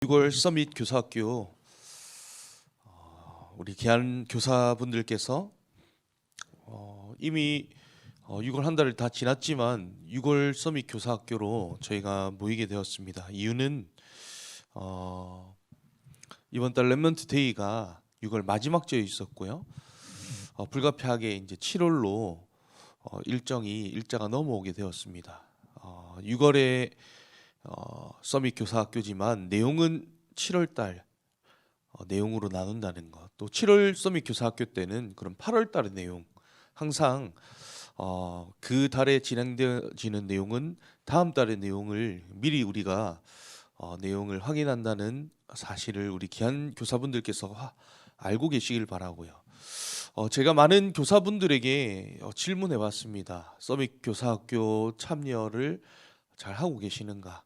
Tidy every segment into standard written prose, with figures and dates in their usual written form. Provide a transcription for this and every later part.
6월 서밋 교사학교 우리 귀한 교사분들께서 이미 6월 한 달을 다 지났지만 6월 서밋 교사학교로 저희가 모이게 되었습니다. 이유는 이번 달 렘넌트 데이가 6월 마지막 주에 있었고요. 불가피하게 이제 7월로 일자가 넘어오게 되었습니다. 6월에 서밋 교사학교지만 내용은 7월 달 내용으로 나눈다는 것. 또 7월 서밋 교사학교 때는 그럼 8월 달의 내용, 항상 그 달에 진행되어지는 내용은 다음 달의 내용을 미리 우리가 내용을 확인한다는 사실을 우리 귀한 교사분들께서 알고 계시길 바라고요. 제가 많은 교사분들에게 질문해봤습니다. 서밋 교사학교 참여를 잘 하고 계시는가?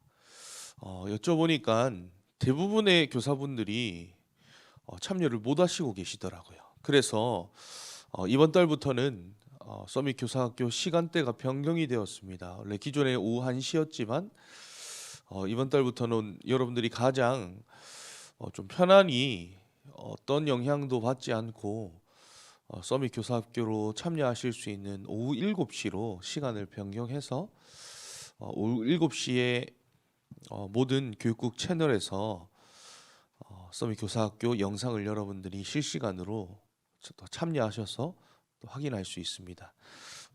여쭤보니까 대부분의 교사분들이 참여를 못 하시고 계시더라고요. 그래서 이번 달부터는 서밋 교사학교 시간대가 변경이 되었습니다. 원래 기존에 오후 1시였지만 이번 달부터는 여러분들이 가장 좀 편안히 어떤 영향도 받지 않고 서밋 교사학교로 참여하실 수 있는 오후 7시로 시간을 변경해서 오후 7시에 모든 교육국 채널에서 서밋 교사학교 영상을 여러분들이 실시간으로 참여하셔서 또 확인할 수 있습니다.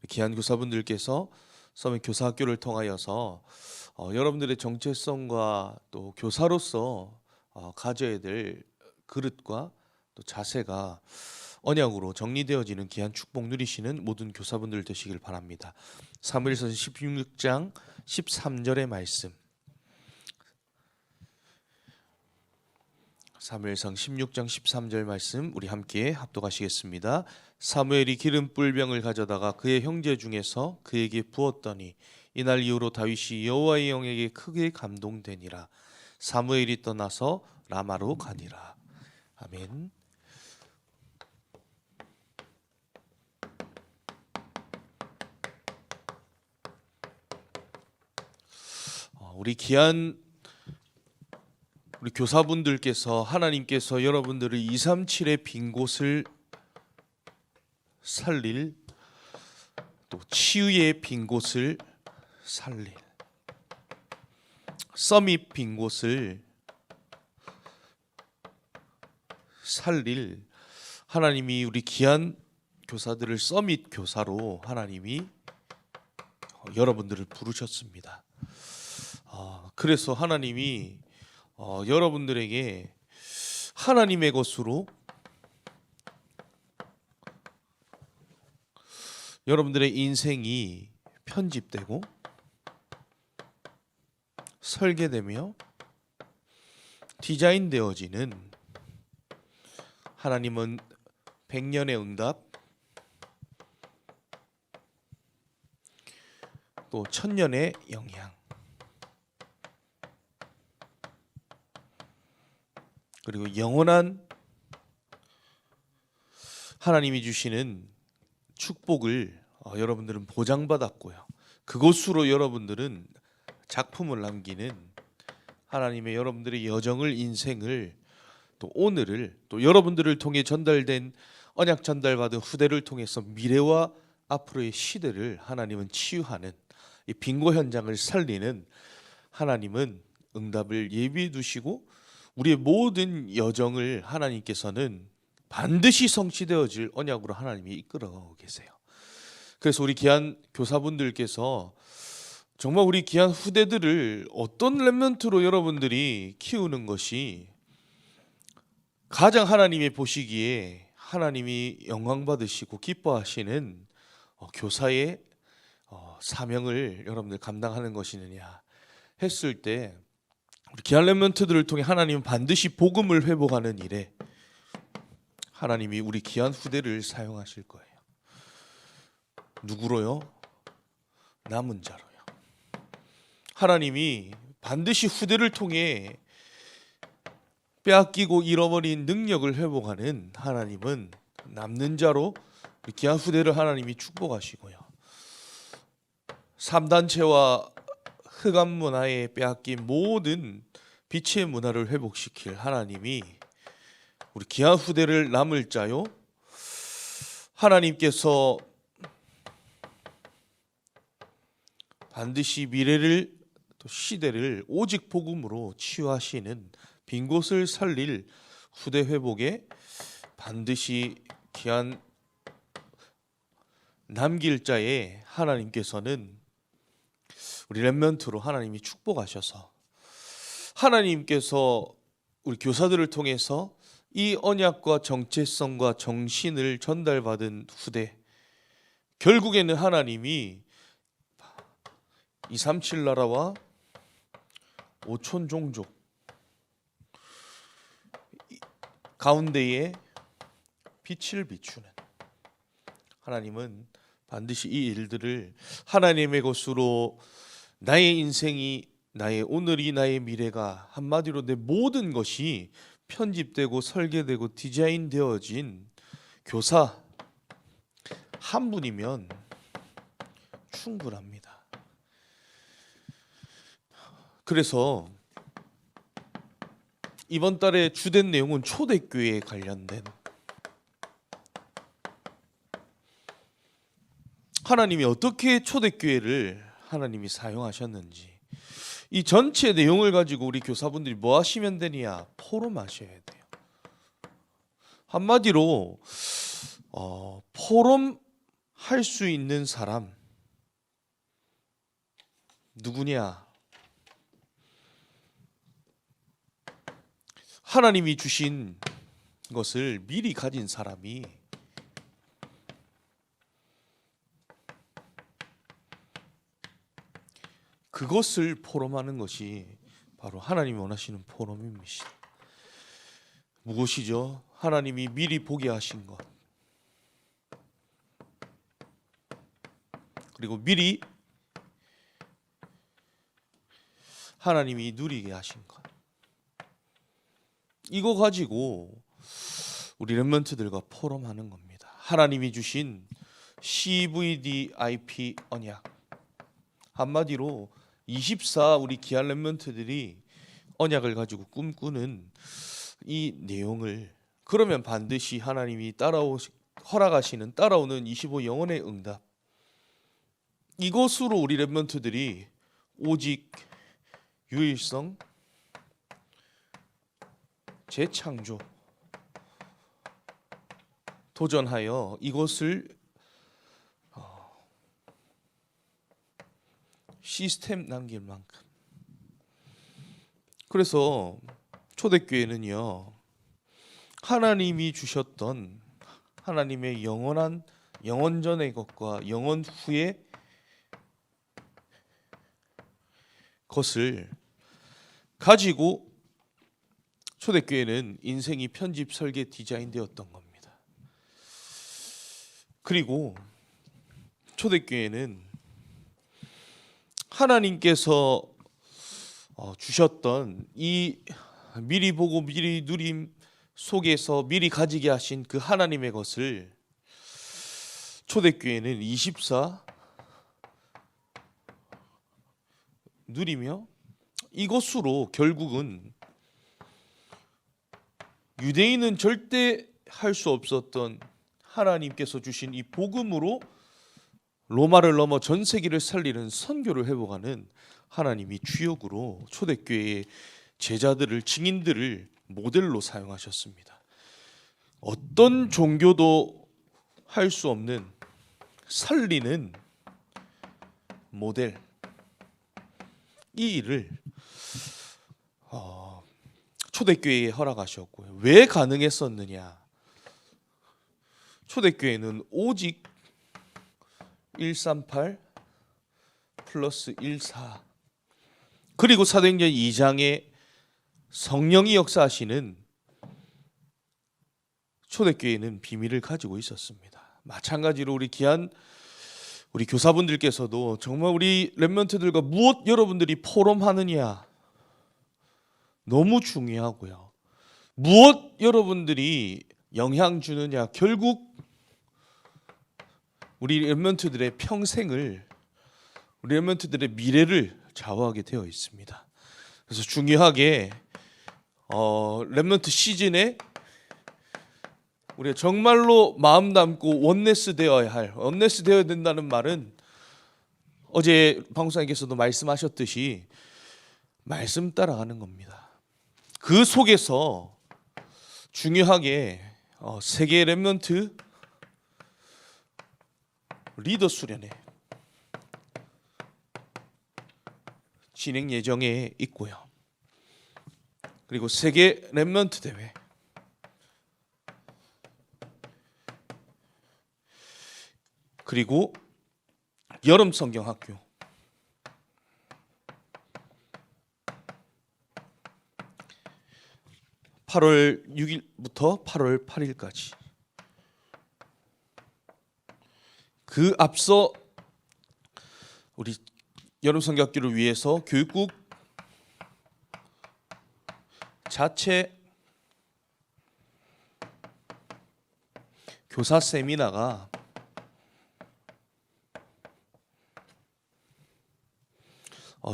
귀한 교사분들께서 서밋 교사학교를 통하여서 여러분들의 정체성과 또 교사로서 가져야 될 그릇과 또 자세가 언약으로 정리되어지는 귀한 축복 누리시는 모든 교사분들 되시길 바랍니다. 사무엘서 16장 13절의 말씀, 사무엘상 16장 13절 말씀 우리 함께 합독하시겠습니다. 사무엘이 기름 뿔병을 가져다가 그의 형제 중에서 그에게 부었더니 이날 이후로 다윗이 여호와의 영에게 크게 감동되니라. 사무엘이 떠나서 라마로 가니라. 아멘. 우리 귀한 우리 교사분들께서 하나님께서 여러분들을 237의 빈 곳을 살릴, 또 치유의 빈 곳을 살릴, 서밋 빈 곳을 살릴, 하나님이 우리 귀한 교사들을 서밋 교사로 하나님이 여러분들을 부르셨습니다. 그래서 하나님이 여러분들에게 하나님의 것으로 여러분들의 인생이 편집되고 설계되며 디자인되어지는, 하나님은 100년의 응답, 또 1000년의 영향, 그리고 영원한 하나님이 주시는 축복을 여러분들은 보장받았고요. 그곳으로 여러분들은 작품을 남기는 하나님의 여러분들의 여정을, 인생을, 또 오늘을, 또 여러분들을 통해 전달된 언약 전달받은 후대를 통해서 미래와 앞으로의 시대를 하나님은 치유하는, 이 빈고 현장을 살리는 하나님은 응답을 예비해 두시고 우리의 모든 여정을 하나님께서는 반드시 성취되어질 언약으로 하나님이 이끌어 계세요. 그래서 우리 귀한 교사분들께서 정말 우리 귀한 후대들을 어떤 렘넌트로 여러분들이 키우는 것이 가장 하나님이 보시기에 하나님이 영광 받으시고 기뻐하시는 교사의 사명을 여러분들 감당하는 것이느냐 했을 때, 우리 귀한 렘넌트들을 통해 하나님은 반드시 복음을 회복하는 일에 하나님이 우리 귀한 후대를 사용하실 거예요. 누구로요? 남은 자로요. 하나님이 반드시 후대를 통해 빼앗기고 잃어버린 능력을 회복하는 하나님은 남는 자로 우리 귀한 후대를 하나님이 축복하시고요. 3단체와 흑암 문화에 빼앗긴 모든 빛의 문화를 회복시킬 하나님이 우리 귀한 후대를 남을 자요, 하나님께서 반드시 미래를 또 시대를 오직 복음으로 치유하시는 빈 곳을 살릴 후대 회복에 반드시 귀한 남길 자에 하나님께서는 우리 렘넌트로 하나님이 축복하셔서 하나님께서 우리 교사들을 통해서 이 언약과 정체성과 정신을 전달받은 후대, 결국에는 하나님이 237 나라와 5천 종족 가운데에 빛을 비추는 하나님은 반드시 이 일들을 하나님의 것으로 나의 인생이, 나의 오늘이, 나의 미래가, 한마디로 내 모든 것이 편집되고 설계되고 디자인되어진 교사 한 분이면 충분합니다. 그래서 이번 달에 주된 내용은 초대교회에 관련된, 하나님이 어떻게 초대교회를 하나님이 사용하셨는지, 이 전체 내용을 가지고 우리 교사분들이 뭐 하시면 되냐? 포럼하셔야 돼요. 한마디로 포럼할 수 있는 사람 누구냐? 하나님이 주신 것을 미리 가진 사람이 그것을 포럼하는 것이 바로 하나님이 원하시는 포럼입니다. 무엇이죠? 하나님이 미리 보게 하신 것, 그리고 미리 하나님이 누리게 하신 것, 이거 가지고 우리 렘넌트들과 포럼하는 겁니다. 하나님이 주신 CVDIP 언약, 한마디로 24 우리 귀한 렘넌트들이 언약을 가지고 꿈꾸는 이 내용을, 그러면 반드시 하나님이 허락하시는 따라오는 25 영혼의 응답, 이것으로 우리 렘넌트들이 오직 유일성, 재창조, 도전하여 이것을 시스템 남길 만큼. 그래서 초대교회는요, 하나님이 주셨던 하나님의 영원한 영원 전의 것과 영원 후의 것을 가지고, 초대교회는 인생이 편집, 설계, 디자인되었던 겁니다. 그리고 초대교회는 하나님께서 주셨던 이 미리 보고 미리 누림 속에서 미리 가지게 하신 그 하나님의 것을 초대교회는 24 누리며, 이것으로 결국은 유대인은 절대 할 수 없었던 하나님께서 주신 이 복음으로 로마를 넘어 전 세계를 살리는 선교를 회복하는 하나님이 주역으로 초대교회의 제자들을, 증인들을 모델로 사용하셨습니다. 어떤 종교도 할 수 없는 살리는 모델, 이 일을 초대교회에 허락하셨고요. 왜 가능했었느냐? 초대교회는 오직 138 플러스 14, 그리고 사도행전 2장에 성령이 역사하시는 초대교회는 비밀을 가지고 있었습니다. 마찬가지로 우리 귀한 우리 교사분들께서도 정말 우리 렘넌트들과 무엇 여러분들이 포럼하느냐 너무 중요하고요. 무엇 여러분들이 영향 주느냐, 결국 우리 렘넌트들의 평생을, 우리 렘넌트들의 미래를 좌우하게 되어 있습니다. 그래서 중요하게 렘넌트 시즌에 우리가 정말로 마음 담고 원네스 되어야 된다는 말은 어제 방송사님께서도 말씀하셨듯이 말씀 따라가는 겁니다. 그 속에서 중요하게 세계 렘넌트 리더 수련회 진행 예정에 있고요. 그리고 세계 렘넌트 대회, 그리고 여름 성경학교, (8월 6일부터 8월 8일까지) 그 앞서 우리 여름 성경학교를 위해서 교육국 자체 교사 세미나가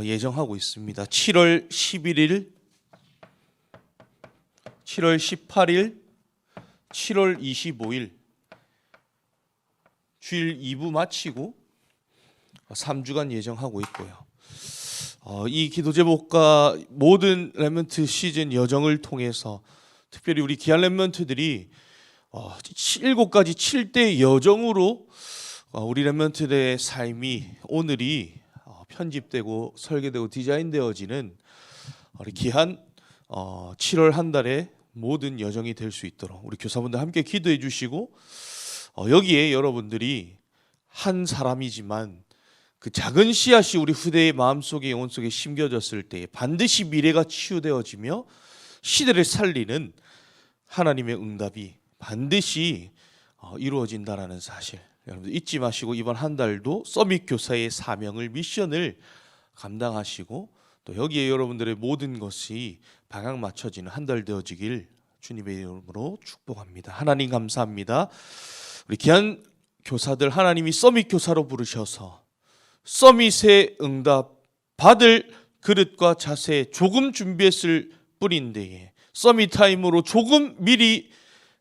예정하고 있습니다. 7월 11일, 7월 18일, 7월 25일 주일 2부 마치고 3주간 예정하고 있고요. 이 기도 제목과 모든 렘넌트 시즌 여정을 통해서 특별히 우리 귀한 렘넌트들이 7가지 7대 여정으로 우리 렘넌트들의 삶이 오늘이 편집되고 설계되고 디자인되어지는 우리 귀한 7월 한 달의 모든 여정이 될 수 있도록 우리 교사분들 함께 기도해 주시고, 여기에 여러분들이 한 사람이지만 그 작은 씨앗이 우리 후대의 마음속에 영혼 속에 심겨졌을 때 반드시 미래가 치유되어지며 시대를 살리는 하나님의 응답이 반드시 이루어진다라는 사실 여러분들 잊지 마시고, 이번 한 달도 서밋 교사의 사명을, 미션을 감당하시고 또 여기에 여러분들의 모든 것이 방향 맞춰지는 한 달 되어지길 주님의 이름으로 축복합니다. 하나님 감사합니다. 우리 귀한 교사들 하나님이 서밋 교사로 부르셔서 서밋의 응답 받을 그릇과 자세 조금 준비했을 뿐인데, 서밋 타임으로 조금 미리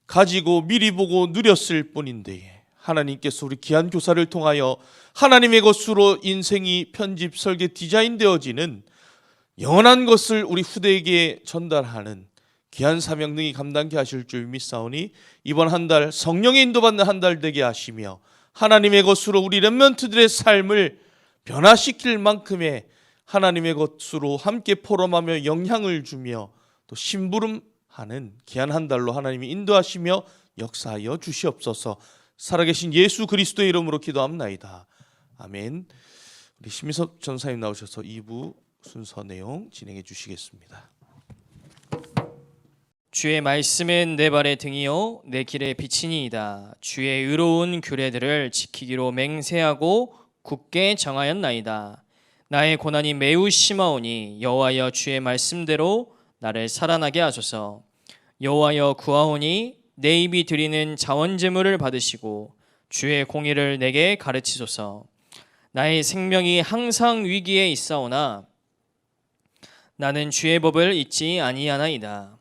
가지고 미리 보고 누렸을 뿐인데, 하나님께서 우리 귀한 교사를 통하여 하나님의 것으로 인생이 편집, 설계, 디자인되어지는 영원한 것을 우리 후대에게 전달하는 귀한 사명 능히 감당케 하실 줄 믿사오니 이번 한 달 성령의 인도받는 한 달 되게 하시며 하나님의 것으로 우리 렘넌트들의 삶을 변화시킬 만큼의 하나님의 것으로 함께 포럼하며 영향을 주며 또 심부름하는 귀한 한 달로 하나님이 인도하시며 역사하여 주시옵소서. 살아계신 예수 그리스도의 이름으로 기도합나이다. 아멘. 우리 심희섭 전사님 나오셔서 2부 순서 내용 진행해 주시겠습니다. 주의 말씀은 내 발의 등이요 내 길의 빛이니이다. 주의 의로운 규례들을 지키기로 맹세하고 굳게 정하였나이다. 나의 고난이 매우 심하오니 여호와여 주의 말씀대로 나를 살아나게 하소서. 여호와여 구하오니 내 입이 드리는 자원제물을 받으시고 주의 공의를 내게 가르치소서. 나의 생명이 항상 위기에 있사오나 나는 주의 법을 잊지 아니하나이다.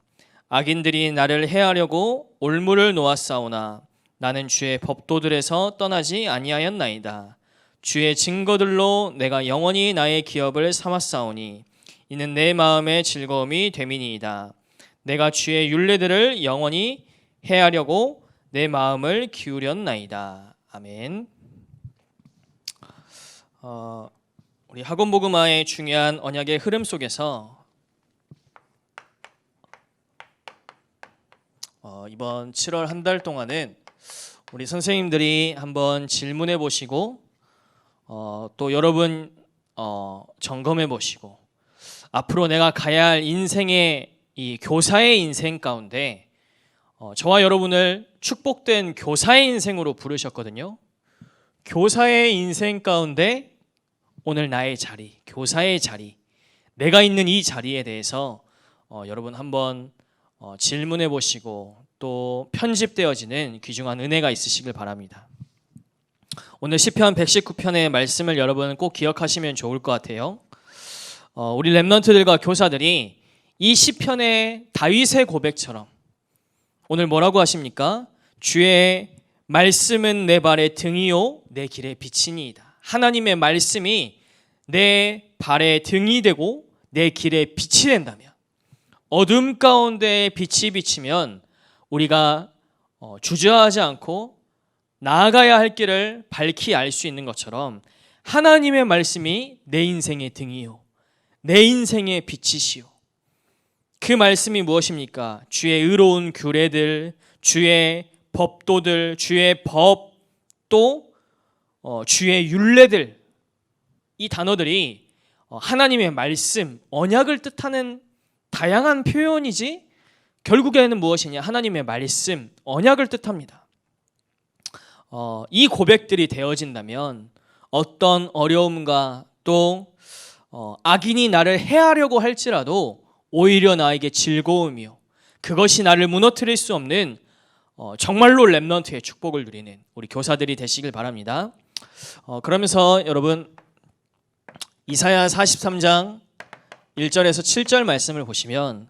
악인들이 나를 해하려고 올무를 놓았사오나 나는 주의 법도들에서 떠나지 아니하였나이다. 주의 증거들로 내가 영원히 나의 기업을 삼았사오니 이는 내 마음의 즐거움이 됨이니이다. 내가 주의 율례들을 영원히 해하려고 내 마음을 기울였나이다. 아멘. 우리 학원복음화의 중요한 언약의 흐름 속에서 이번 7월 한 달 동안은 우리 선생님들이 한번 질문해 보시고 또 여러분 점검해 보시고 앞으로 내가 가야 할 인생의 이 교사의 인생 가운데 저와 여러분을 축복된 교사의 인생으로 부르셨거든요. 교사의 인생 가운데 오늘 나의 자리, 교사의 자리, 내가 있는 이 자리에 대해서 여러분 한번 질문해 보시고 또 편집되어지는 귀중한 은혜가 있으시길 바랍니다. 오늘 시편 119편의 말씀을 여러분 꼭 기억하시면 좋을 것 같아요. 우리 렘넌트들과 교사들이 이 시편의 다윗의 고백처럼 오늘 뭐라고 하십니까? 주의 말씀은 내 발의 등이요 내 길의 빛이니이다. 하나님의 말씀이 내 발의 등이 되고 내 길의 빛이 된다면, 어둠 가운데 빛이 비치면 우리가 주저하지 않고 나아가야 할 길을 밝히 알 수 있는 것처럼 하나님의 말씀이 내 인생의 등이요 내 인생의 빛이시요. 그 말씀이 무엇입니까? 주의 의로운 규례들, 주의 법도들, 주의 법, 또 주의 율례들, 이 단어들이 하나님의 말씀, 언약을 뜻하는 다양한 표현이지 결국에는 무엇이냐? 하나님의 말씀, 언약을 뜻합니다. 이 고백들이 되어진다면 어떤 어려움과 또 악인이 나를 해하려고 할지라도 오히려 나에게 즐거움이요, 그것이 나를 무너뜨릴 수 없는 정말로 렘넌트의 축복을 누리는 우리 교사들이 되시길 바랍니다. 그러면서 여러분 이사야 43장 1절에서 7절 말씀을 보시면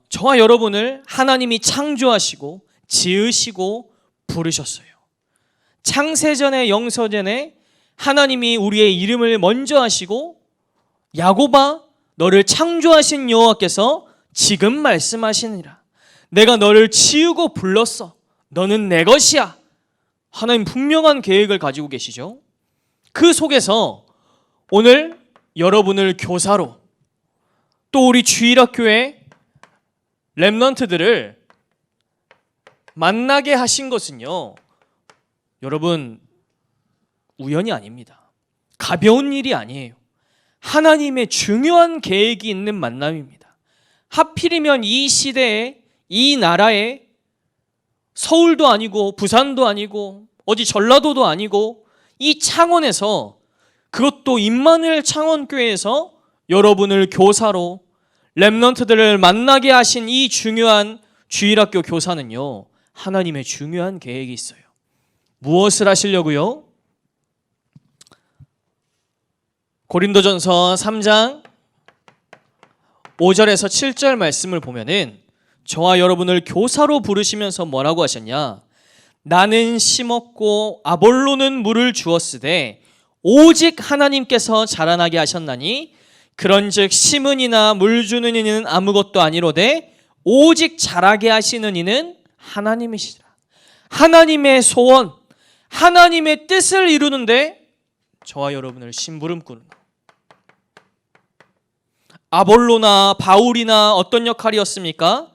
저와 여러분을 하나님이 창조하시고 지으시고 부르셨어요. 창세전에 영서전에 하나님이 우리의 이름을 먼저 하시고 야곱아 너를 창조하신 여호와께서 지금 말씀하시니라. 내가 너를 지으고 불렀어. 너는 내 것이야. 하나님 분명한 계획을 가지고 계시죠. 그 속에서 오늘 여러분을 교사로, 또 우리 주일학교의 렘넌트들을 만나게 하신 것은요, 여러분 우연이 아닙니다. 가벼운 일이 아니에요. 하나님의 중요한 계획이 있는 만남입니다. 하필이면 이 시대에, 이 나라에 서울도 아니고 부산도 아니고 어디 전라도도 아니고 이 창원에서, 그것도 임마누엘 창원교회에서 여러분을 교사로 렘넌트들을 만나게 하신 이 중요한 주일학교 교사는요, 하나님의 중요한 계획이 있어요. 무엇을 하시려고요? 고린도전서 3장 5절에서 7절 말씀을 보면은 저와 여러분을 교사로 부르시면서 뭐라고 하셨냐? 나는 심었고 아볼로는 물을 주었으되 오직 하나님께서 자라나게 하셨나니 그런즉 심은 이나 물 주는 이는 아무것도 아니로되 오직 자라게 하시는 이는 하나님이시라. 하나님의 소원, 하나님의 뜻을 이루는데 저와 여러분을 심부름꾼, 아볼로나 바울이나 어떤 역할이었습니까?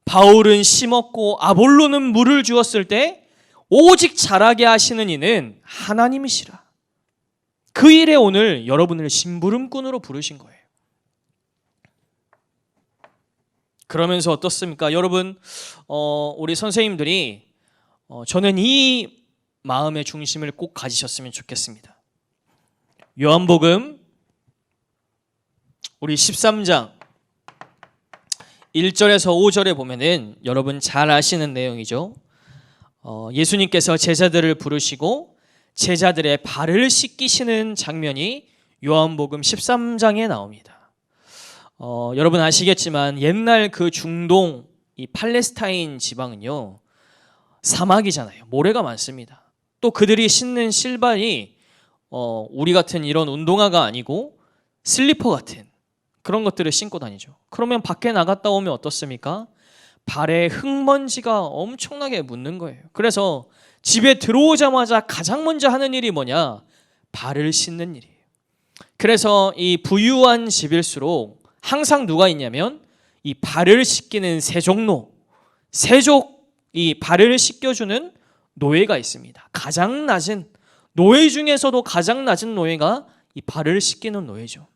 바울은 심었고 아볼로는 물을 주었을 때 오직 자라게 하시는 이는 하나님이시라. 그 일에 오늘 여러분을 심부름꾼으로 부르신 거예요. 그러면서 어떻습니까? 여러분, 우리 선생님들이 저는 이 마음의 중심을 꼭 가지셨으면 좋겠습니다. 요한복음 우리 13장 1절에서 5절에 보면은 여러분 잘 아시는 내용이죠. 예수님께서 제자들을 부르시고 제자들의 발을 씻기시는 장면이 요한복음 13장에 나옵니다. 여러분 아시겠지만 옛날 그 중동, 이 팔레스타인 지방은요, 사막이잖아요. 모래가 많습니다. 또 그들이 신는 신발이 우리 같은 이런 운동화가 아니고 슬리퍼 같은 그런 것들을 신고 다니죠. 그러면 밖에 나갔다 오면 어떻습니까? 발에 흙먼지가 엄청나게 묻는 거예요. 그래서 집에 들어오자마자 가장 먼저 하는 일이 뭐냐? 발을 씻는 일이에요. 그래서 이 부유한 집일수록 항상 누가 있냐면 이 발을 씻기는 세족로, 세족, 이 발을 씻겨주는 노예가 있습니다. 가장 낮은 노예 중에서도 가장 낮은 노예가 이 발을 씻기는 노예죠.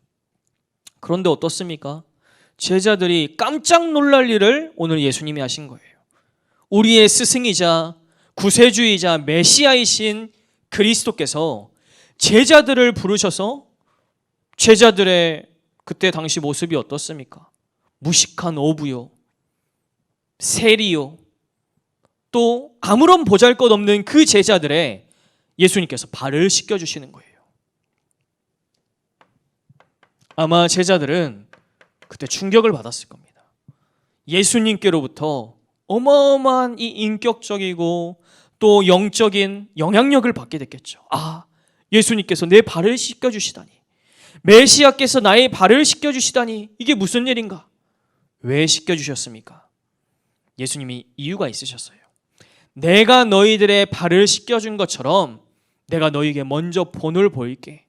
그런데 어떻습니까? 제자들이 깜짝 놀랄 일을 오늘 예수님이 하신 거예요. 우리의 스승이자 구세주이자 메시아이신 그리스도께서 제자들을 부르셔서 제자들의 그때 당시 모습이 어떻습니까? 무식한 어부요, 세리요, 또 아무런 보잘것없는 그 제자들의 예수님께서 발을 씻겨주시는 거예요. 아마 제자들은 그때 충격을 받았을 겁니다. 예수님께로부터 어마어마한 이 인격적이고 또 영적인 영향력을 받게 됐겠죠. 아, 예수님께서 내 발을 씻겨주시다니, 메시아께서 나의 발을 씻겨주시다니, 이게 무슨 일인가? 왜 씻겨주셨습니까? 예수님이 이유가 있으셨어요. 내가 너희들의 발을 씻겨준 것처럼 내가 너희에게 먼저 본을 보일게.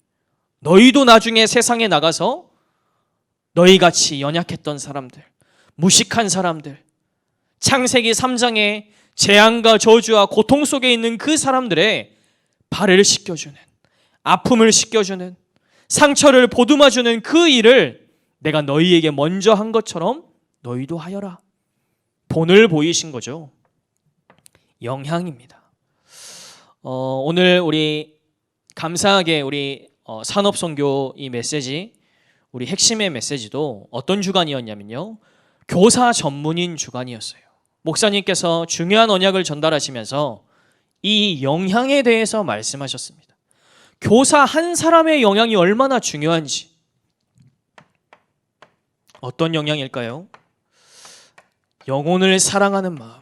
너희도 나중에 세상에 나가서 너희같이 연약했던 사람들, 무식한 사람들, 창세기 3장에 재앙과 저주와 고통 속에 있는 그 사람들의 발을 씻겨주는, 아픔을 씻겨주는, 상처를 보듬어주는 그 일을 내가 너희에게 먼저 한 것처럼 너희도 하여라. 본을 보이신 거죠. 영향입니다. 오늘 우리 감사하게 우리 산업선교 이 메시지, 우리 핵심의 메시지도 어떤 주간이었냐면요, 교사 전문인 주간이었어요. 목사님께서 중요한 언약을 전달하시면서 이 영향에 대해서 말씀하셨습니다. 교사 한 사람의 영향이 얼마나 중요한지. 어떤 영향일까요? 영혼을 사랑하는 마음.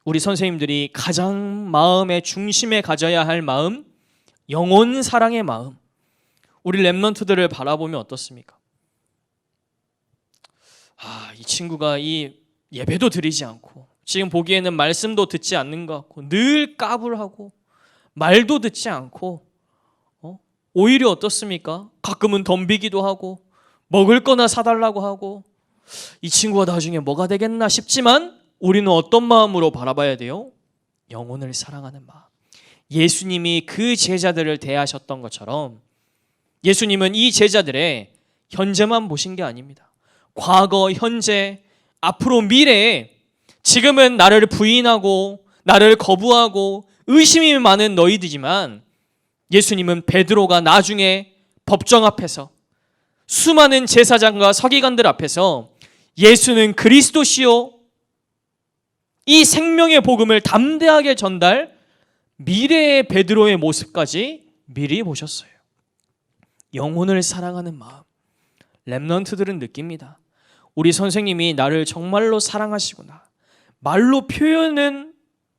우리 선생님들이 가장 마음의 중심에 가져야 할 마음, 영혼 사랑의 마음. 우리 렘넌트들을 바라보면 어떻습니까? 이 친구가 이 예배도 드리지 않고 지금 보기에는 말씀도 듣지 않는 것 같고 늘 까불하고 말도 듣지 않고 오히려 어떻습니까? 가끔은 덤비기도 하고 먹을 거나 사달라고 하고 이 친구가 나중에 뭐가 되겠나 싶지만 우리는 어떤 마음으로 바라봐야 돼요? 영혼을 사랑하는 마음. 예수님이 그 제자들을 대하셨던 것처럼 예수님은 이 제자들의 현재만 보신 게 아닙니다. 과거, 현재, 앞으로 미래에 지금은 나를 부인하고 나를 거부하고 의심이 많은 너희들이지만 예수님은 베드로가 나중에 법정 앞에서 수많은 제사장과 서기관들 앞에서 예수는 그리스도시요, 이 생명의 복음을 담대하게 전달, 미래의 베드로의 모습까지 미리 보셨어요. 영혼을 사랑하는 마음. 렘넌트들은 느낍니다. 우리 선생님이 나를 정말로 사랑하시구나. 말로 표현은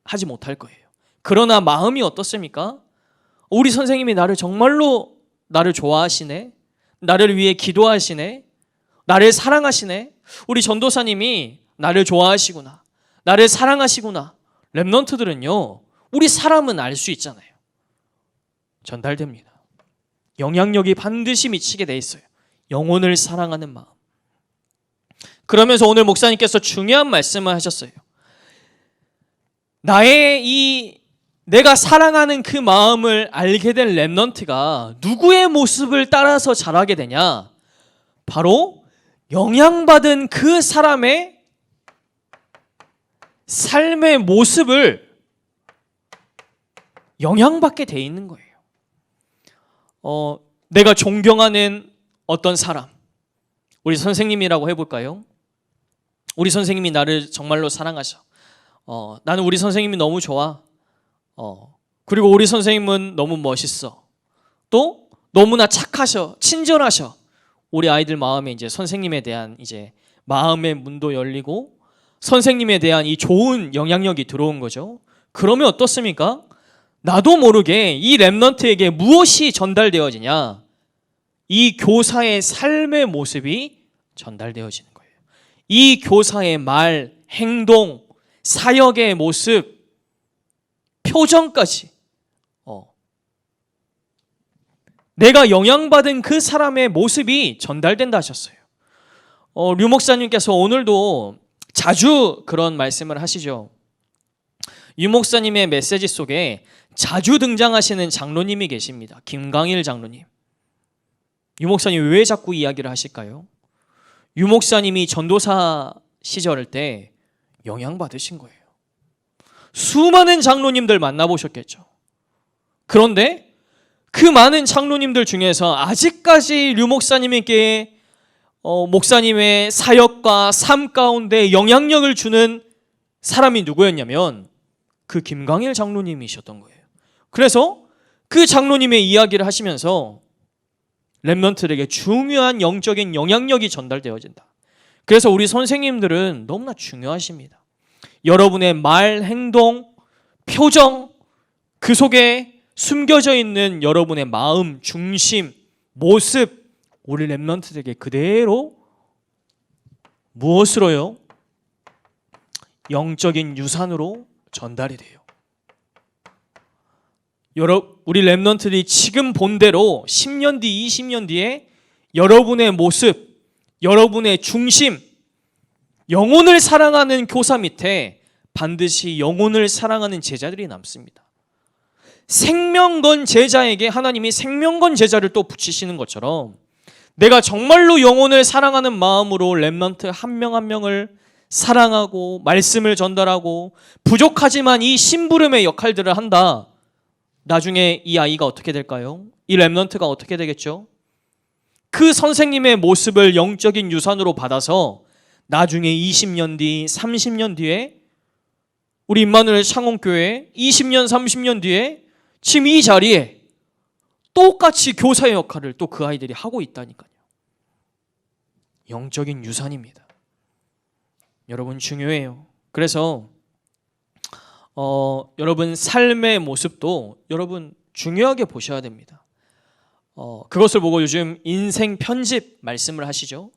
하지 못할 거예요. 그러나 마음이 어떻습니까? 우리 선생님이 나를 정말로 나를 좋아하시네. 나를 위해 기도하시네. 나를 사랑하시네. 우리 전도사님이 나를 좋아하시구나. 나를 사랑하시구나. 렘넌트들은요, 우리 사람은 알 수 있잖아요. 전달됩니다. 영향력이 반드시 미치게 돼 있어요. 영혼을 사랑하는 마음. 그러면서 오늘 목사님께서 중요한 말씀을 하셨어요. 내가 사랑하는 그 마음을 알게 된 렘넌트가 누구의 모습을 따라서 자라게 되냐? 바로 영향받은 그 사람의 삶의 모습을 영향받게 돼 있는 거예요. 내가 존경하는 어떤 사람, 우리 선생님이라고 해볼까요? 우리 선생님이 나를 정말로 사랑하셔. 나는 우리 선생님이 너무 좋아. 그리고 우리 선생님은 너무 멋있어. 또 너무나 착하셔, 친절하셔. 우리 아이들 마음에 이제 선생님에 대한 이제 마음의 문도 열리고 선생님에 대한 이 좋은 영향력이 들어온 거죠. 그러면 어떻습니까? 나도 모르게 이 렘넌트에게 무엇이 전달되어지냐? 이 교사의 삶의 모습이 전달되어지는 거예요. 이 교사의 말, 행동, 사역의 모습, 표정까지 내가 영향받은 그 사람의 모습이 전달된다 하셨어요. 류 목사님께서 오늘도 자주 그런 말씀을 하시죠. 유 목사님의 메시지 속에 자주 등장하시는 장로님이 계십니다. 김광일 장로님. 유 목사님 왜 자꾸 이야기를 하실까요? 유 목사님이 전도사 시절 때 영향받으신 거예요. 수많은 장로님들 만나보셨겠죠. 그런데 그 많은 장로님들 중에서 아직까지 류 목사님에게 목사님의 사역과 삶 가운데 영향력을 주는 사람이 누구였냐면 그 김광일 장로님이셨던 거예요. 그래서 그 장로님의 이야기를 하시면서 렘넌트들에게 중요한 영적인 영향력이 전달되어진다. 그래서 우리 선생님들은 너무나 중요하십니다. 여러분의 말, 행동, 표정, 그 속에 숨겨져 있는 여러분의 마음, 중심, 모습, 우리 렘넌트들에게 그대로 무엇으로요? 영적인 유산으로 전달이 돼요. 우리 렘넌트들이 지금 본대로 10년 뒤, 20년 뒤에 여러분의 모습, 여러분의 중심, 영혼을 사랑하는 교사 밑에 반드시 영혼을 사랑하는 제자들이 남습니다. 생명 건 제자에게 하나님이 생명 건 제자를 또 붙이시는 것처럼 내가 정말로 영혼을 사랑하는 마음으로 렘넌트 한 명 한 명을 사랑하고 말씀을 전달하고 부족하지만 이 심부름의 역할들을 한다. 나중에 이 아이가 어떻게 될까요? 이 렘넌트가 어떻게 되겠죠? 그 선생님의 모습을 영적인 유산으로 받아서 나중에 20년 뒤, 30년 뒤에 우리 임마누엘 창원교회 20년, 30년 뒤에 지금 이 자리에 똑같이 교사의 역할을 또 그 아이들이 하고 있다니까요. 영적인 유산입니다. 여러분 중요해요. 그래서 여러분 삶의 모습도 여러분 중요하게 보셔야 됩니다. 그것을 보고 요즘 인생 편집 말씀을 하시죠.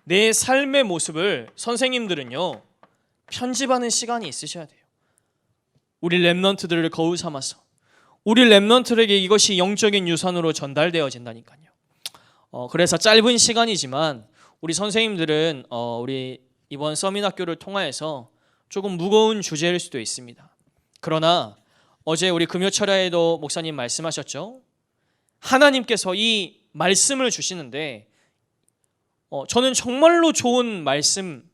내 삶의 모습을 선생님들은요 편집하는 시간이 있으셔야 돼요. 우리 렘넌트들을 거울 삼아서 우리 렘넌트에게 이것이 영적인 유산으로 전달되어진다니까요. 그래서 짧은 시간이지만 우리 선생님들은 우리 이번 서민학교를 통하여서 조금 무거운 주제일 수도 있습니다. 그러나 어제 우리 금요철야에도 목사님 말씀하셨죠. 하나님께서 이 말씀을 주시는데 저는 정말로 좋은 말씀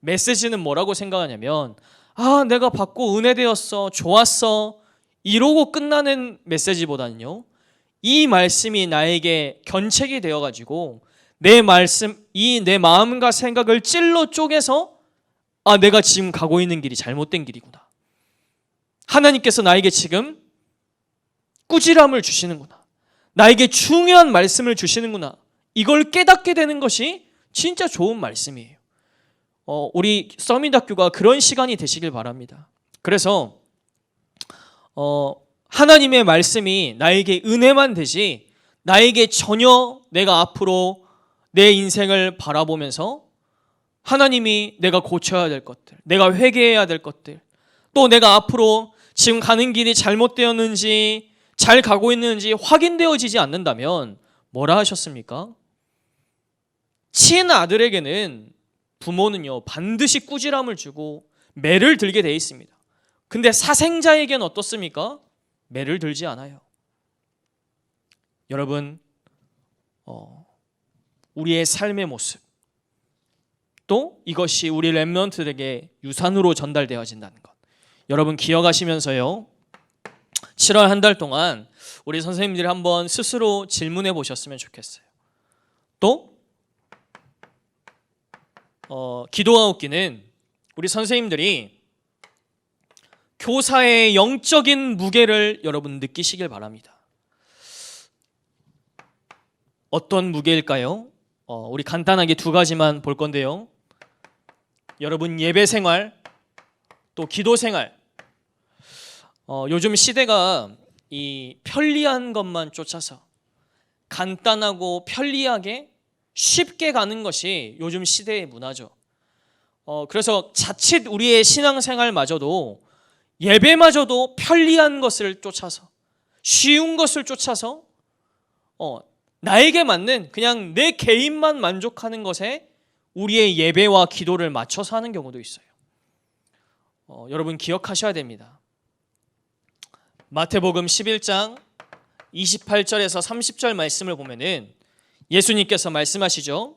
메시지는 뭐라고 생각하냐면 내가 받고 은혜되었어, 좋았어 이러고 끝나는 메시지보다는요 이 말씀이 나에게 견책이 되어가지고 내 마음과 생각을 찔러 쪼개서 내가 지금 가고 있는 길이 잘못된 길이구나. 하나님께서 나에게 지금 꾸지람을 주시는구나. 나에게 중요한 말씀을 주시는구나. 이걸 깨닫게 되는 것이 진짜 좋은 말씀이에요. 우리 서밋학교가 그런 시간이 되시길 바랍니다. 그래서 하나님의 말씀이 나에게 은혜만 되지 나에게 전혀 내가 앞으로 내 인생을 바라보면서 하나님이 내가 고쳐야 될 것들, 내가 회개해야 될 것들, 또 내가 앞으로 지금 가는 길이 잘못되었는지 잘 가고 있는지 확인되어지지 않는다면 뭐라 하셨습니까? 친아들에게는 부모는요 반드시 꾸지람을 주고 매를 들게 돼 있습니다. 근데 사생자에게는 어떻습니까? 매를 들지 않아요. 여러분 우리의 삶의 모습 또 이것이 우리 렘넌트들에게 유산으로 전달되어진다는 것 여러분 기억하시면서요 7월 한 달 동안 우리 선생님들이 한번 스스로 질문해 보셨으면 좋겠어요. 또 기도가 웃기는 우리 선생님들이 교사의 영적인 무게를 여러분 느끼시길 바랍니다. 어떤 무게일까요? 우리 간단하게 두 가지만 볼 건데요. 여러분 예배 생활 또 기도 생활 요즘 시대가 이 편리한 것만 쫓아서 간단하고 편리하게 쉽게 가는 것이 요즘 시대의 문화죠. 그래서 자칫 우리의 신앙생활마저도 예배마저도 편리한 것을 쫓아서 쉬운 것을 쫓아서 나에게 맞는 그냥 내 개인만 만족하는 것에 우리의 예배와 기도를 맞춰서 하는 경우도 있어요. 여러분 기억하셔야 됩니다. 마태복음 11장 28절에서 30절 말씀을 보면은 예수님께서 말씀하시죠.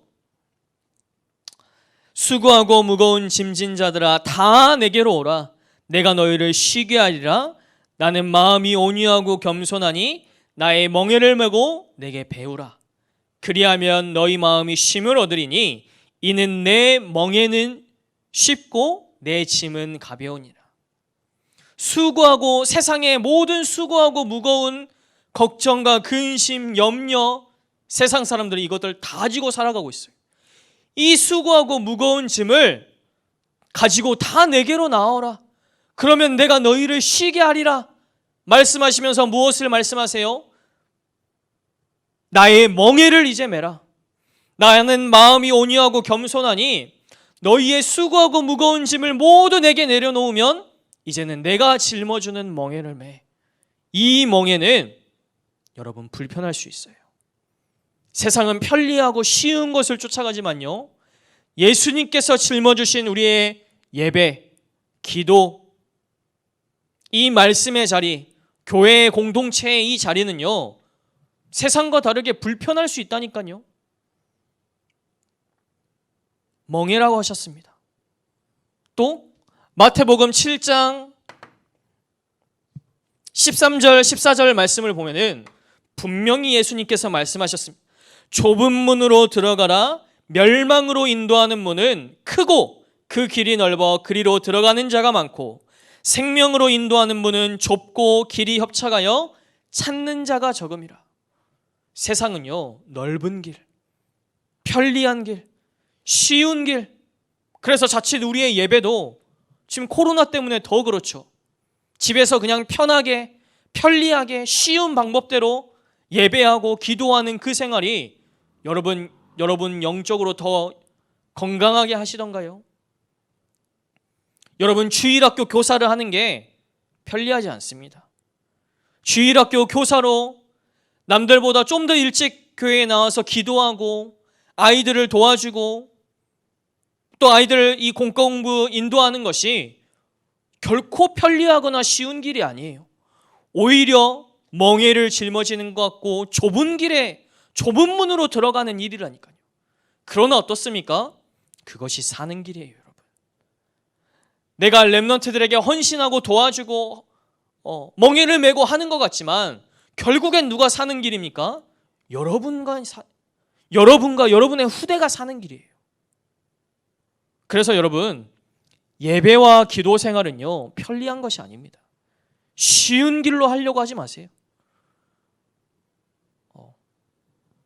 수고하고 무거운 짐진 자들아 다 내게로 오라. 내가 너희를 쉬게 하리라. 나는 마음이 온유하고 겸손하니 나의 멍에를 메고 내게 배우라. 그리하면 너희 마음이 쉼을 얻으리니 이는 내 멍에는 쉽고 내 짐은 가벼우니라. 수고하고 세상의 모든 수고하고 무거운 걱정과 근심, 염려, 세상 사람들이 이것들 다 지고 살아가고 있어요. 이 수고하고 무거운 짐을 가지고 다 내게로 나오라. 그러면 내가 너희를 쉬게 하리라. 말씀하시면서 무엇을 말씀하세요? 나의 멍에를 이제 메라. 나는 마음이 온유하고 겸손하니 너희의 수고하고 무거운 짐을 모두 내게 내려놓으면 이제는 내가 짊어주는 멍에를 매. 이 멍에는 여러분 불편할 수 있어요. 세상은 편리하고 쉬운 것을 쫓아가지만요, 예수님께서 짊어주신 우리의 예배, 기도, 이 말씀의 자리, 교회의 공동체의 이 자리는요, 세상과 다르게 불편할 수 있다니까요. 멍에라고 하셨습니다. 또 마태복음 7장 13절 14절 말씀을 보면은 분명히 예수님께서 말씀하셨습니다. 좁은 문으로 들어가라. 멸망으로 인도하는 문은 크고 그 길이 넓어 그리로 들어가는 자가 많고 생명으로 인도하는 문은 좁고 길이 협착하여 찾는 자가 적음이라. 세상은요, 넓은 길, 편리한 길, 쉬운 길. 그래서 자칫 우리의 예배도 지금 코로나 때문에 더 그렇죠. 집에서 그냥 편하게, 편리하게, 쉬운 방법대로 예배하고 기도하는 그 생활이 여러분 영적으로 더 건강하게 하시던가요? 여러분, 주일학교 교사를 하는 게 편리하지 않습니다. 주일학교 교사로 남들보다 좀 더 일찍 교회에 나와서 기도하고 아이들을 도와주고 또 아이들 이 공공부 인도하는 것이 결코 편리하거나 쉬운 길이 아니에요. 오히려 멍에를 짊어지는 것 같고 좁은 길에 좁은 문으로 들어가는 일이라니까요. 그러나 어떻습니까? 그것이 사는 길이에요, 여러분. 내가 렘넌트들에게 헌신하고 도와주고 멍에를 메고 하는 것 같지만 결국엔 누가 사는 길입니까? 여러분과 여러분의 후대가 사는 길이에요. 그래서 여러분, 예배와 기도 생활은요, 편리한 것이 아닙니다. 쉬운 길로 하려고 하지 마세요.